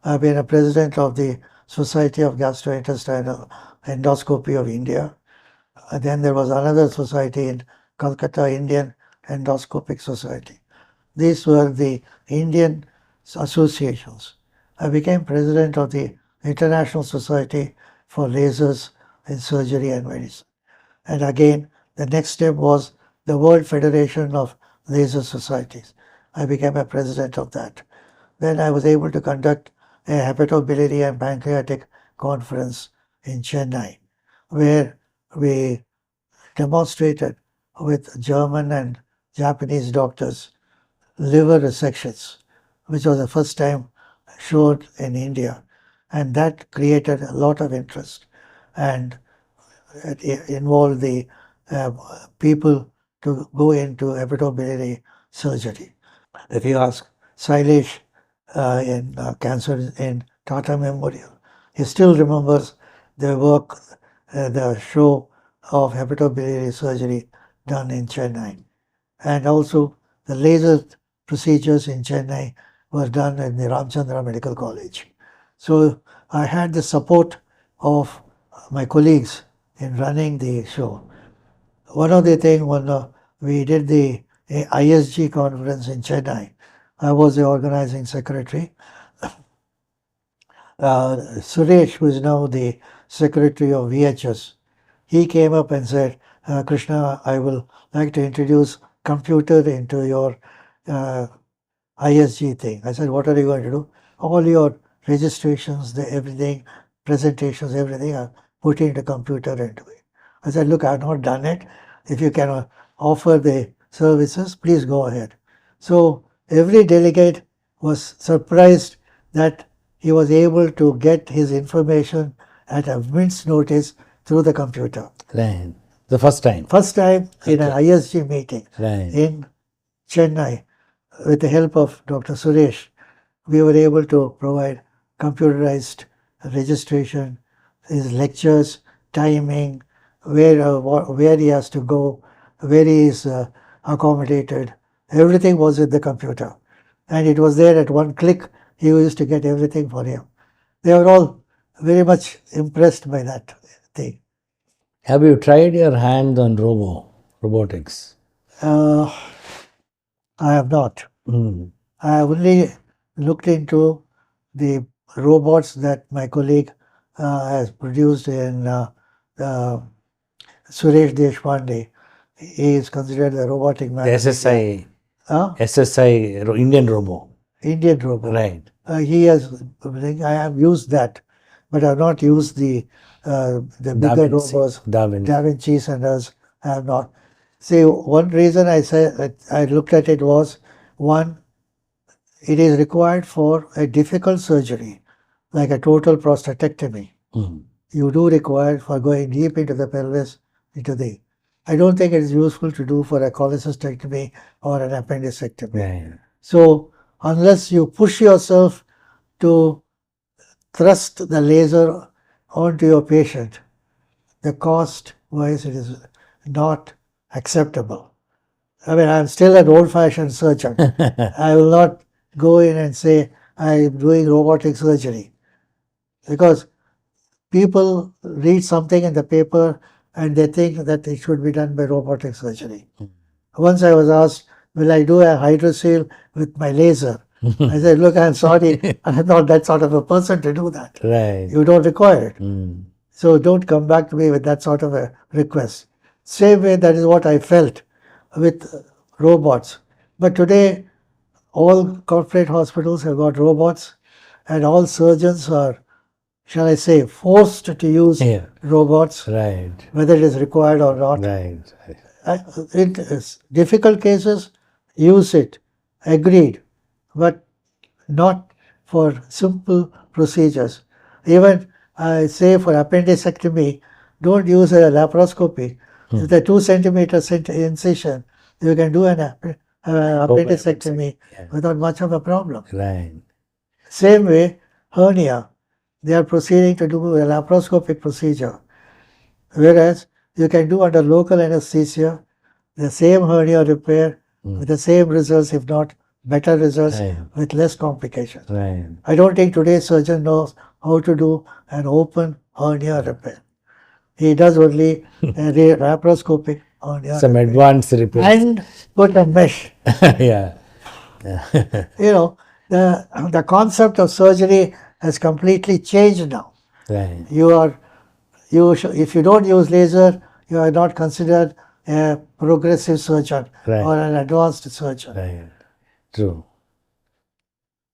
I have been a president of the Society of Gastrointestinal Endoscopy of India. And then there was another society in Calcutta, Indian Endoscopic Society. These were the Indian associations. I became president of the International Society for Lasers in Surgery and Medicine. And again, the next step was the World Federation of Laser Societies. I became a president of that. Then I was able to conduct a hepatobiliary and pancreatic conference in Chennai, where we demonstrated with German and Japanese doctors liver resections, which was the first time shown in India. And that created a lot of interest, and it involved the people to go into hepatobiliary surgery. If you ask Sailesh in cancer in Tata Memorial, he still remembers the work, the show of hepatobiliary surgery done in Chennai. And also the laser procedures in Chennai were done in the Ramchandra Medical College. So I had the support of my colleagues in running the show. One of the things, when we did the ISG conference in Chennai, I was the organizing secretary. Suresh, who is now the secretary of VHS, he came up and said, Krishna, I will like to introduce computer into your ISG thing. I said, what are you going to do? All your registrations, everything, presentations, everything, I'm putting the computer into it. I said, look, I've not done it. If you can offer the services, please go ahead. So every delegate was surprised that he was able to get his information at a minute's notice through the computer. Right. The first time? First time in an ISG meeting in Chennai, with the help of Dr. Suresh, we were able to provide computerized registration, his lectures, timing, where he has to go, where he is accommodated. Everything was with the computer. And it was there at one click. He used to get everything for him. They were all very much impressed by that thing. Have you tried your hand on robotics? I have not. Mm. I have only looked into the robots that my colleague has produced in Suresh Deshpande. He is considered a robotic man. The SSI, Huh? Indian Robo. Indian robot. Right. He has. I have used that, but I have not used the bigger robots. Da Vinci. Da Vinci's and others. I have not. See, one reason I said I looked at it was one. It is required for a difficult surgery, like a total prostatectomy. Mm. You do require for going deep into the pelvis, into the. I don't think it is useful to do for a cholecystectomy or an appendicectomy. Right. So unless you push yourself to thrust the laser onto your patient, the cost wise it is not acceptable. I mean, I'm still an old-fashioned surgeon. I will not go in and say I'm doing robotic surgery, because people read something in the paper and they think that it should be done by robotic surgery. Once I was asked, will I do a hydrocele with my laser? I said, look, I'm sorry, I'm not that sort of a person to do that. Right. You don't require it. Mm. So don't come back to me with that sort of a request. Same way, that is what I felt with robots. But today, all corporate hospitals have got robots, and all surgeons are, shall I say, forced to use Yeah. robots, Right. whether it is required or not. Right. In difficult cases, use it, agreed, but not for simple procedures. Even I say for appendicectomy, don't use a laparoscopy. With a 2 centimeter incision, you can do an appendicectomy without much of a problem. Right. Same way, hernia, they are proceeding to do a laparoscopic procedure, whereas you can do under local anesthesia the same hernia repair with the same results, if not better results, Right. with less complications. Right. I don't think today's surgeon knows how to do an open hernia repair. He does only a laparoscopic hernia Some repair. advanced repair. And put a mesh. Yeah. You know, the concept of surgery has completely changed now. Right. If you don't use laser, you are not considered a progressive surgeon Right. or an advanced surgeon. Right. True.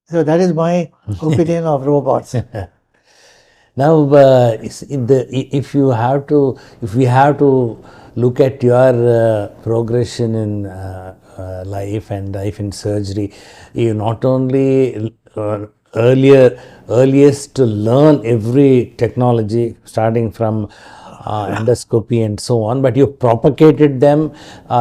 So that is my opinion of robots. Now, if we have to look at your progression in life and life in surgery, you not only earliest to learn every technology, starting from endoscopy and so on, but you propagated them,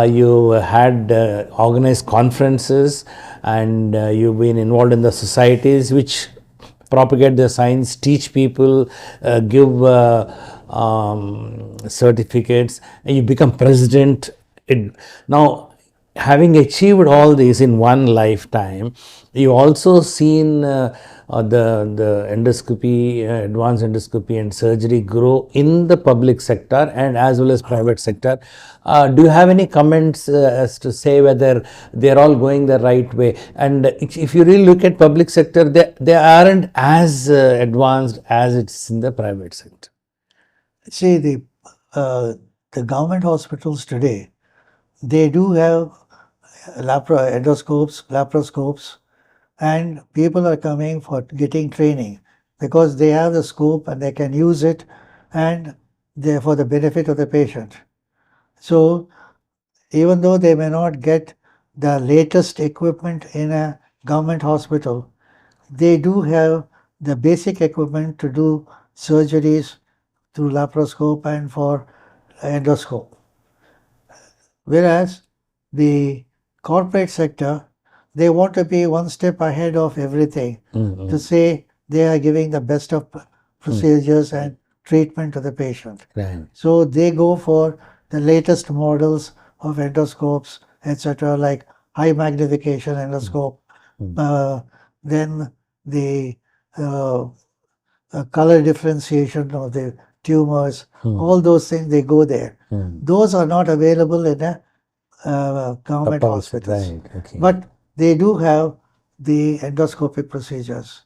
you had organized conferences, and you've been involved in the societies which propagate the science, teach people, give certificates, and you become president. Now, having achieved all this in one lifetime, you also seen the endoscopy, advanced endoscopy and surgery grow in the public sector and as well as private sector. Do you have any comments as to say whether they're all going the right way? And if you really look at public sector, they aren't as advanced as it's in the private sector. See, the government hospitals today, they do have endoscopes, laparoscopes, and people are coming for getting training because they have the scope and they can use it, and they for the benefit of the patient. So even though they may not get the latest equipment in a government hospital, they do have the basic equipment to do surgeries through laparoscope and for endoscope. Whereas the corporate sector, they want to be one step ahead of everything to say they are giving the best of procedures and treatment to the patient. Right. So they go for the latest models of endoscopes, etc., like high magnification endoscope. Then the color differentiation of the tumors, all those things, they go there. Those are not available in a government hospitals. Right. Okay. But they do have the endoscopic procedures.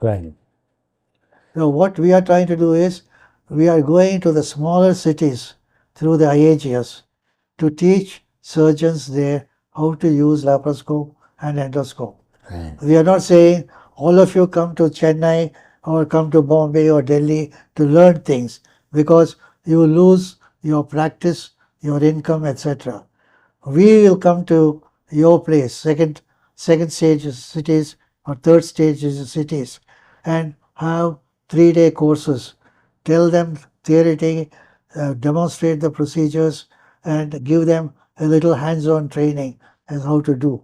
Right. So what we are trying to do is, we are going to the smaller cities through the IAGS to teach surgeons there how to use laparoscope and endoscope. Right. We are not saying all of you come to Chennai or come to Bombay or Delhi to learn things, because you lose your practice, your income, etc. We will come to your place, second stage cities or third stage cities, and have 3-day courses. Tell them theoretically, demonstrate the procedures, and give them a little hands-on training as how to do.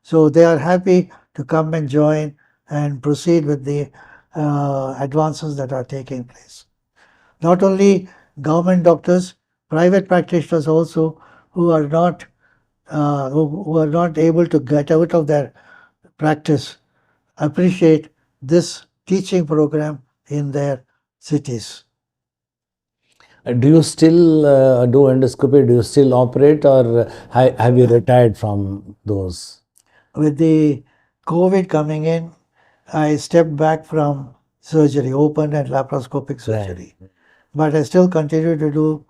So they are happy to come and join and proceed with the advances that are taking place. Not only government doctors, private practitioners also, who are not who are not able to get out of their practice, appreciate this teaching program in their cities. Do you still do endoscopy? Do you still operate, or have you retired from those? With the COVID coming in, I stepped back from surgery, open and laparoscopic surgery. But I still continue to do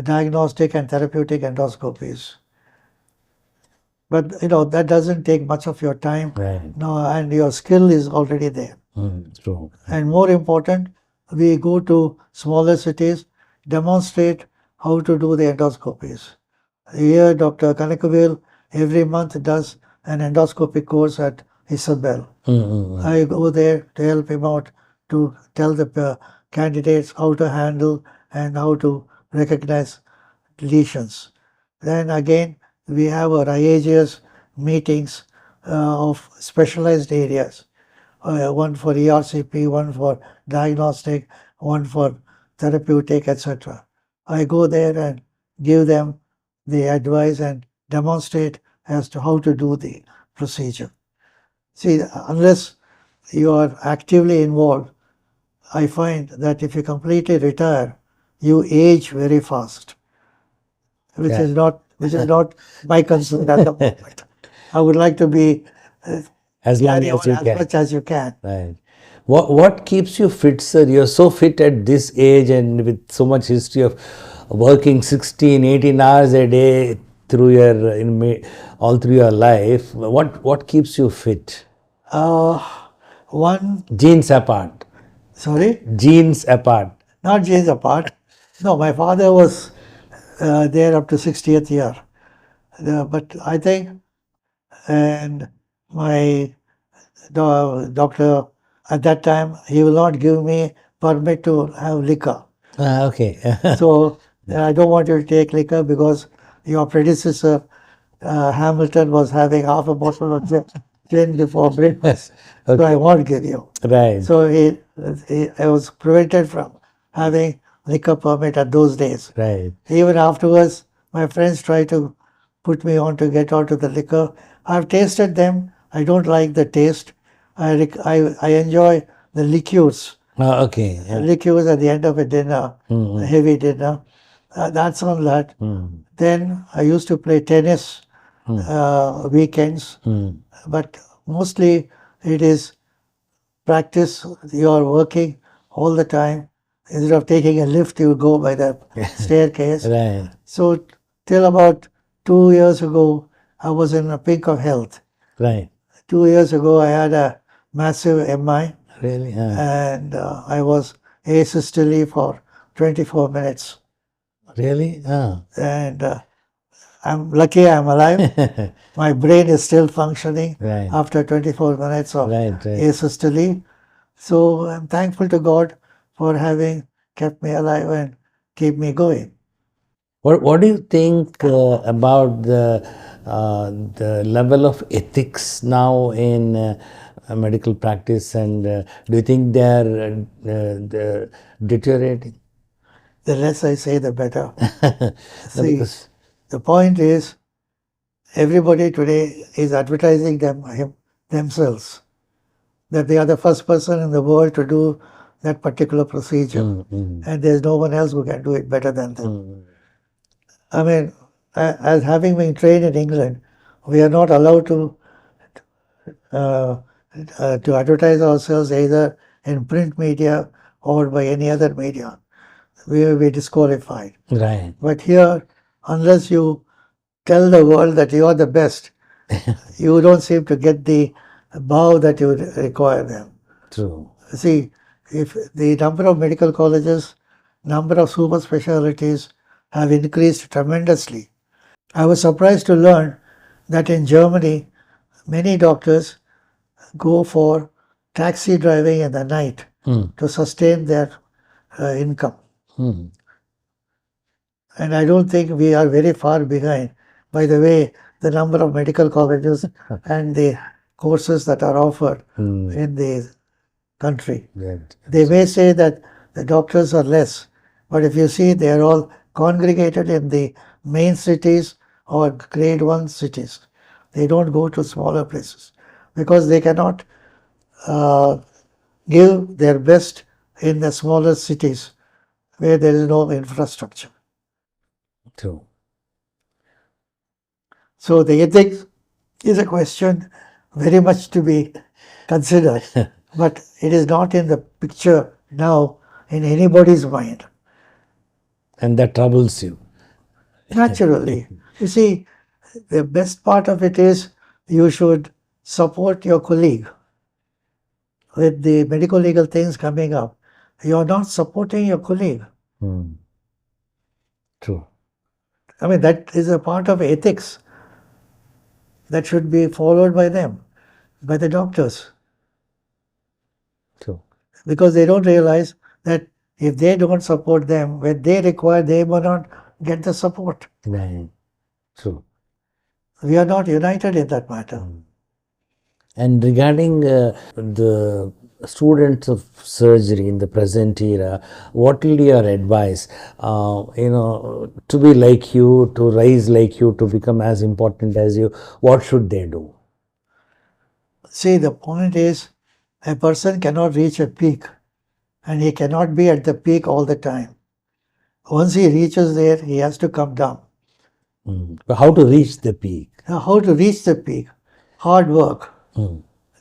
diagnostic and therapeutic endoscopies. But that doesn't take much of your time. Right. No, and your skill is already there. True. And more important, we go to smaller cities, demonstrate how to do the endoscopies. Here, Dr. Kanakavil every month does an endoscopic course at Isabel. I go there to help him out, to tell the candidates how to handle and how to recognize lesions. Then again, we have our IAGS meetings of specialized areas. One for ERCP, one for diagnostic, one for therapeutic, etc. I go there and give them the advice and demonstrate as to how to do the procedure. See, unless you are actively involved, I find that if you completely retire, you age very fast, which is not my concern at the moment. I would like to be as long carry as on you can. much as you can. Right. What keeps you fit, sir? You're so fit at this age and with so much history of working 16, 18 hours a day through your all through your life. What keeps you fit? One, Genes apart. sorry, Genes apart. not genes apart. No, my father was there up to 60th year. But I think, and my doctor at that time, he will not give me permit to have liquor. Okay. So I don't want you to take liquor because your predecessor, Hamilton, was having half a bottle of gin before breakfast. So I won't give you. Right. So I was prevented from having liquor permit at those days. Right. Even afterwards, my friends tried to put me on to get onto the liquor. I've tasted them. I don't like the taste. I enjoy the liqueurs. Okay. Liqueurs at the end of a dinner, a heavy dinner. That's on that. Then I used to play tennis weekends, but mostly it is practice. You are working all the time. Instead of taking a lift, you go by the staircase. Right. So till about 2 years ago, I was in a pink of health. Right. 2 years ago, I had a massive MI. Really? And I was asystole for 24 minutes. Really? And I'm lucky I'm alive. My brain is still functioning Right. after 24 minutes of Right. asystole. So I'm thankful to God for having kept me alive and keep me going. What do you think about the level of ethics now in medical practice, and do you think they're deteriorating? The less I say, the better. No, See, because- the point is, everybody today is advertising themselves. that they are the first person in the world to do that particular procedure, and there's no one else who can do it better than them. I mean, as having been trained in England, we are not allowed uh, to advertise ourselves either in print media or by any other media. We will be disqualified. Right. But here, unless you tell the world that you are the best, you don't seem to get the bow that you require them. True. See, if the number of medical colleges, number of super specialties have increased tremendously. I was surprised to learn that in Germany, many doctors go for taxi driving in the night to sustain their income. And I don't think we are very far behind. By the way, the number of medical colleges and the courses that are offered in the country. They may say that the doctors are less, but if you see, they are all congregated in the main cities or grade 1 cities. They don't go to smaller places because they cannot give their best in the smaller cities where there is no infrastructure. True. So the ethics is a question very much to be considered, but it is not in the picture now in anybody's mind. And that troubles you. Naturally. You see, the best part of it is you should support your colleague. With the medical legal things coming up, you are not supporting your colleague. True. I mean, that is a part of ethics that should be followed by them, by the doctors. True. Because they don't realize that if they don't support them, when they require, they will not get the support. Right. True. We are not united in that matter. And regarding the students of surgery in the present era, what will be your advice? To be like you, to rise like you, to become as important as you, what should they do? See, the point is, a person cannot reach a peak, and he cannot be at the peak all the time. Once he reaches there, he has to come down. But how to reach the peak? Now, how to reach the peak? Hard work.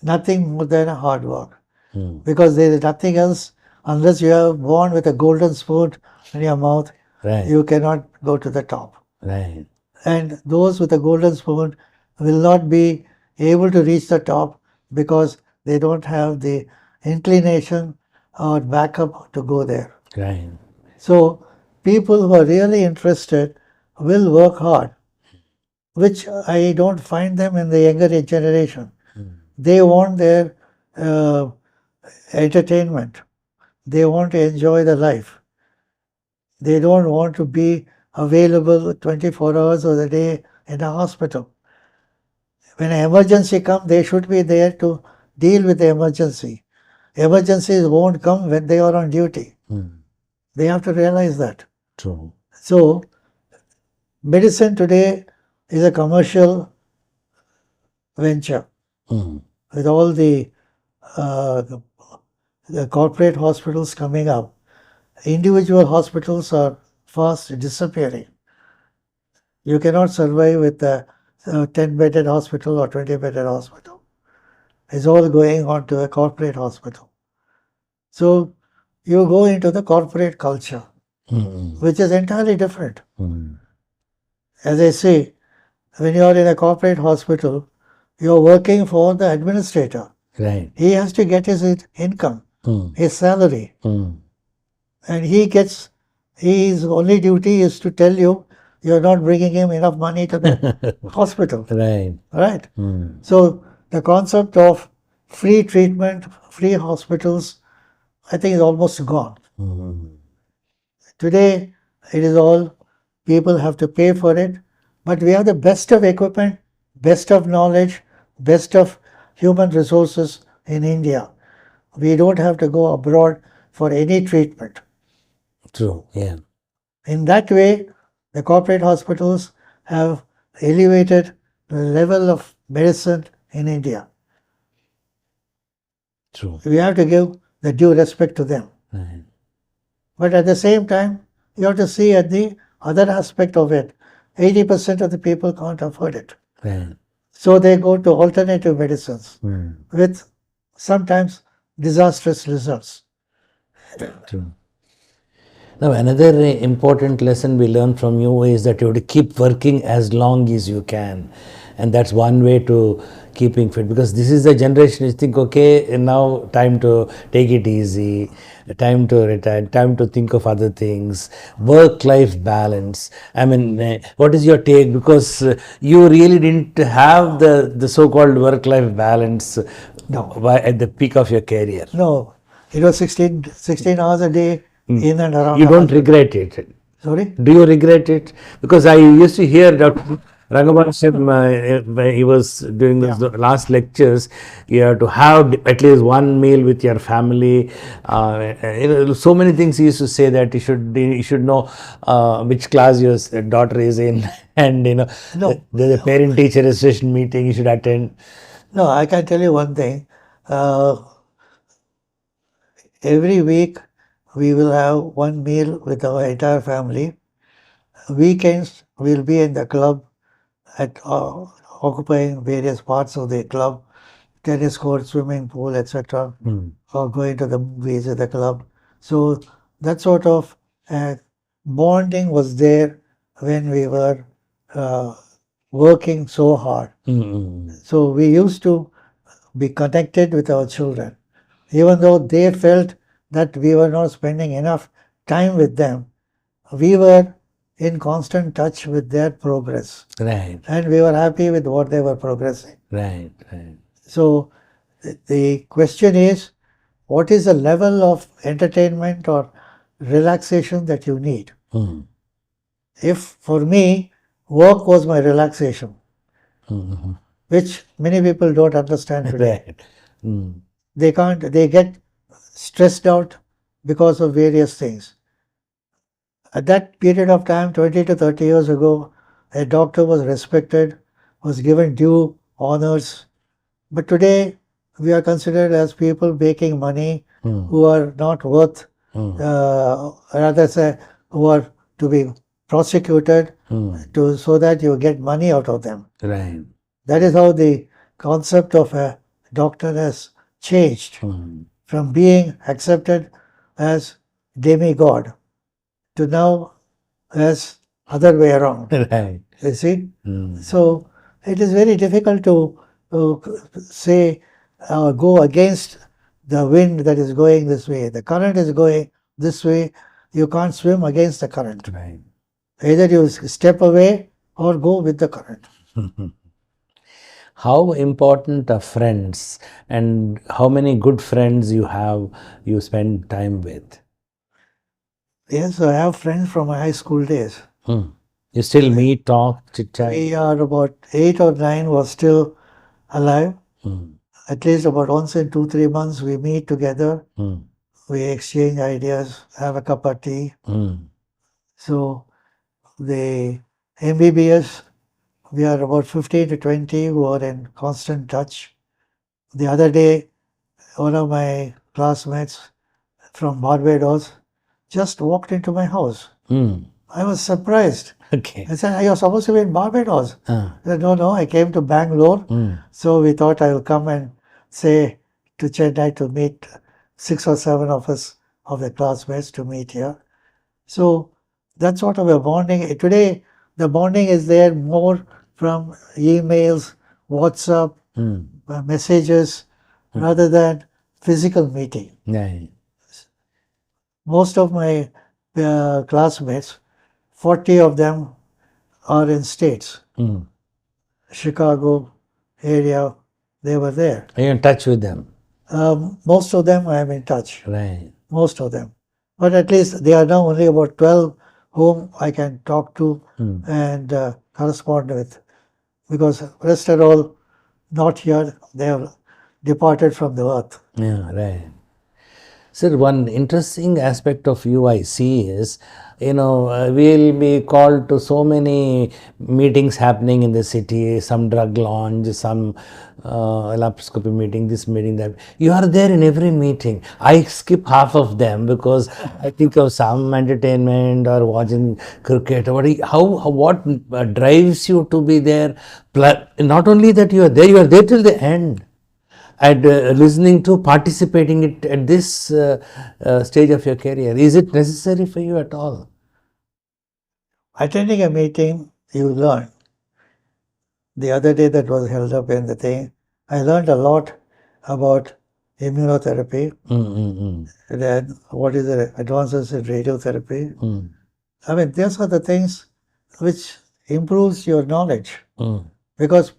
Nothing more than hard work. Because there is nothing else, unless you are born with a golden spoon in your mouth, Right. you cannot go to the top. Right. And those with a golden spoon will not be able to reach the top because they don't have the inclination or backup to go there. Right. So people who are really interested will work hard, which I don't find them in the younger generation. They want their entertainment. They want to enjoy the life. They don't want to be available 24 hours of the day in a hospital. When an emergency comes, they should be there to deal with the emergency. Emergencies won't come when they are on duty. They have to realize that. True. So, medicine today is a commercial venture. With all the corporate hospitals coming up, individual hospitals are fast disappearing. You cannot survive with a 10-bedded hospital or 20-bedded hospital. It's all going on to a corporate hospital. So you go into the corporate culture, which is entirely different. As I say, when you are in a corporate hospital, you are working for the administrator. Right. He has to get his income, his salary. And his only duty is to tell you you're not bringing him enough money to the hospital. Right. Right? So the concept of free treatment, free hospitals, I think is almost gone. Today, it is all, people have to pay for it, but we have the best of equipment, best of knowledge, best of human resources in India. We don't have to go abroad for any treatment. True. Yeah. In that way, the corporate hospitals have elevated the level of medicine in India. True. We have to give the due respect to them. Right. But at the same time, you have to see at the other aspect of it. 80% of the people can't afford it. Right. So they go to alternative medicines Mm. with sometimes disastrous results. True. Now, another important lesson we learn from you is that you have to keep working as long as you can. And that's one way to keeping fit, because this is the generation you think, okay, now time to take it easy, time to retire, time to think of other things, work-life balance. I mean, what is your take? Because you really didn't have the so-called work-life balance at the peak of your career. No, it was 16 hours a day in and around. You the don't hospital. regret it. Sorry? Do you regret it? Because I used to hear Dr. Rangabhaskar, when he was doing those last lectures, you have to have at least one meal with your family. So many things he used to say that you should know which class your daughter is in, and No. there's a parent-teacher association meeting you should attend. No, I can tell you one thing. Every week we will have one meal with our entire family. Weekends we'll be in the club at occupying various parts of the club, tennis court, swimming pool, etc., or going to the movies at the club. So that sort of bonding was there when we were working so hard. So we used to be connected with our children. Even though they felt that we were not spending enough time with them, we were in constant touch with their progress. Right, And we were happy with what they were progressing. right, right. So the question is, what is the level of entertainment or relaxation that you need? If for me, work was my relaxation, which many people don't understand today. Right. They get stressed out because of various things. At that period of time, 20 to 30 years ago, a doctor was respected, was given due honors. But today, we are considered as people making money who are not worth, rather say, who are to be prosecuted so that you get money out of them. Right. That is how the concept of a doctor has changed from being accepted as demigod to now as other way around. Right. You see? So it is very difficult to say, go against the wind that is going this way. The current is going this way. You can't swim against the current. Right. Either you step away or go with the current. How important are friends, and how many good friends you spend time with? Yes, I have friends from my high school days. You still meet, talk, chit chat? We are about 8 or 9 was still alive. At least about once in 2-3 months we meet together. We exchange ideas, have a cup of tea. So the MBBS, we are about 15 to 20 who are in constant touch. The other day, one of my classmates from Barbados just walked into my house. I was surprised. Okay. I said, "You're supposed to be in Barbados." I said, No, I came to Bangalore. So we thought I will come and say to Chennai to meet 6 or 7 of us, of the classmates, to meet here. So that sort of a bonding. Today, the bonding is there more from emails, WhatsApp, messages, rather than physical meeting. Right. Most of my classmates, 40 of them are in states. Chicago area, they were there. Are you in touch with them? Most of them I am in touch. Right. Most of them. But at least there are now only about 12 whom I can talk to and correspond with. Because the rest are all not here. They have departed from the earth. Yeah, right. Sir, one interesting aspect of you I see is, we'll be called to so many meetings happening in the city, some drug launch, some laparoscopy meeting, this meeting, that. You are there in every meeting. I skip half of them because I think of some entertainment or watching cricket. What drives you to be there? Not only that you are there till the end. And listening to participating it at this stage of your career, is it necessary for you at all? Attending a meeting, you learn. The other day that was held up in the thing, I learned a lot about immunotherapy, then what is the advances in radiotherapy. I mean, these are the things which improves your knowledge. Because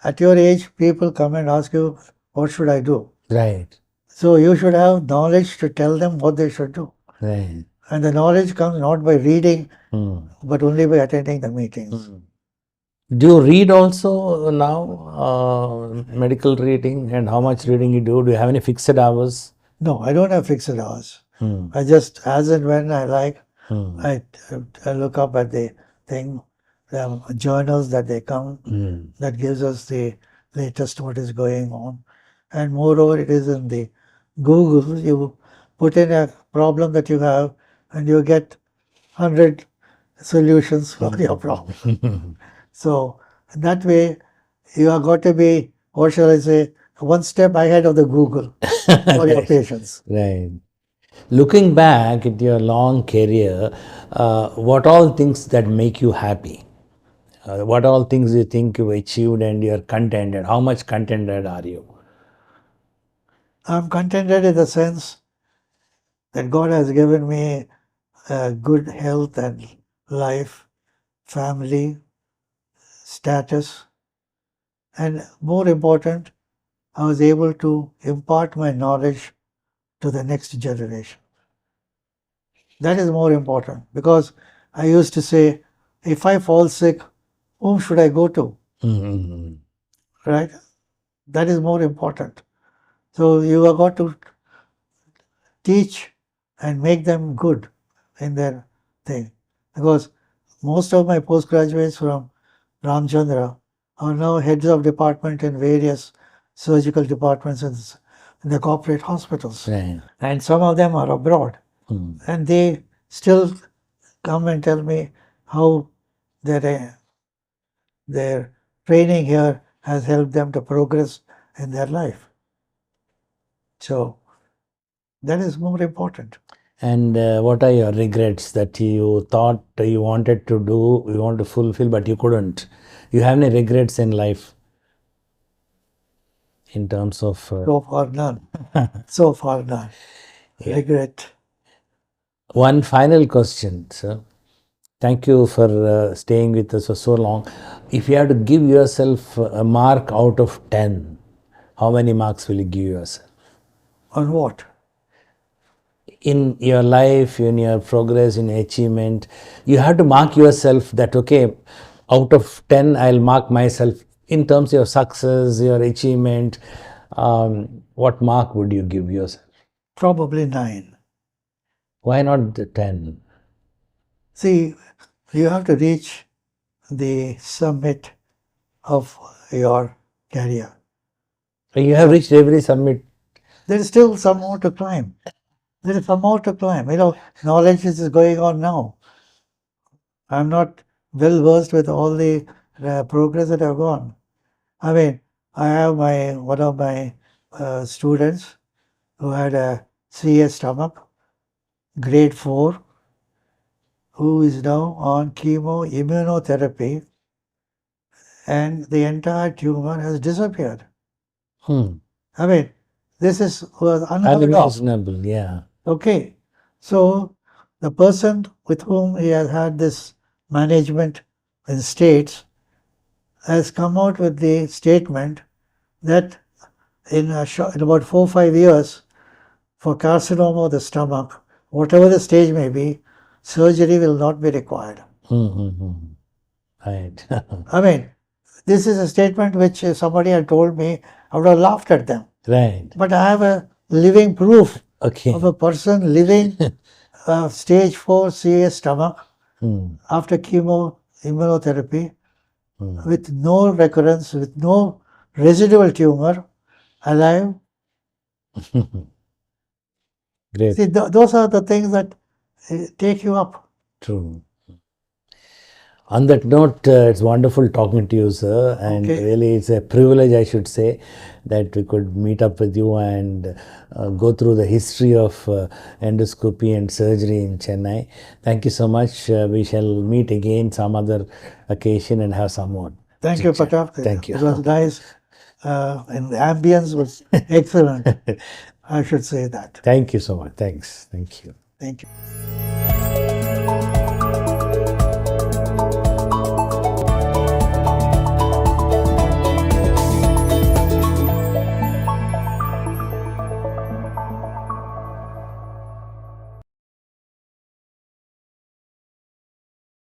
at your age, people come and ask you, what should I do? Right, So you should have knowledge to tell them what they should do. right. And the knowledge comes not by reading, but only by attending the meetings. Do you read also now, medical reading, and how much reading you do? Do you have any fixed hours? No, I don't have fixed hours. I just, as and when I like, I look up at the thing, the journals that they come, that gives us the latest what is going on. And moreover, it is in the Google, you put in a problem that you have and you get 100 solutions for your problem. So that way, you have got to be, what shall I say, one step ahead of the Google for your patients. Right. Looking back at your long career, what all things that make you happy? What all things you think you've achieved and you're contented? How much contented are you? I'm contented in the sense that God has given me good health and life, family, status, and more important, I was able to impart my knowledge to the next generation. That is more important because I used to say, if I fall sick, whom should I go to? Right? That is more important. So you have got to teach and make them good in their thing. Because most of my postgraduates from Ramchandra are now heads of department in various surgical departments in the corporate hospitals. Right. And some of them are abroad. And they still come and tell me how their training here has helped them to progress in their life. So that is more important. And what are your regrets that you thought you wanted to do, you want to fulfill, but you couldn't? You have any regrets in life in terms of? So far, none. So far, none. Regret. One final question, sir. Thank you for staying with us for so long. If you had to give yourself a mark out of 10, how many marks will you give yourself? On what? In your life, in your progress, in achievement, you have to mark yourself that, okay, out of 10, I'll mark myself in terms of your success, your achievement. What mark would you give yourself? Probably 9. Why not the 10? See, you have to reach the summit of your career. You have reached every summit. There is still some more to climb. There is some more to climb. Knowledge is going on now. I'm not well versed with all the progress that I've gone. I mean, I have one of my students who had a CS stomach, grade 4, who is now on chemoimmunotherapy, and the entire tumor has disappeared. I mean, this was unheard of. Unimaginable, yeah. Okay, so the person with whom he has had this management in states has come out with the statement that in about 4 or 5 years, for carcinoma of the stomach, whatever the stage may be, surgery will not be required. Right. I mean, this is a statement which somebody had told me, I would have laughed at them. Right. But I have a living proof Okay. of a person living stage 4 CA stomach after immunotherapy with no recurrence, with no residual tumor, alive. Great. See, those are the things that take you up. True. On that note, it's wonderful talking to you, sir. And Okay. really, it's a privilege, I should say, that we could meet up with you and go through the history of endoscopy and surgery in Chennai. Thank you so much. We shall meet again some other occasion and have some more. Thank you, chit-chat. Pratap. Thank you. It was nice. And the ambience was excellent. I should say that. Thank you so much. Thanks. Thank you. Thank you.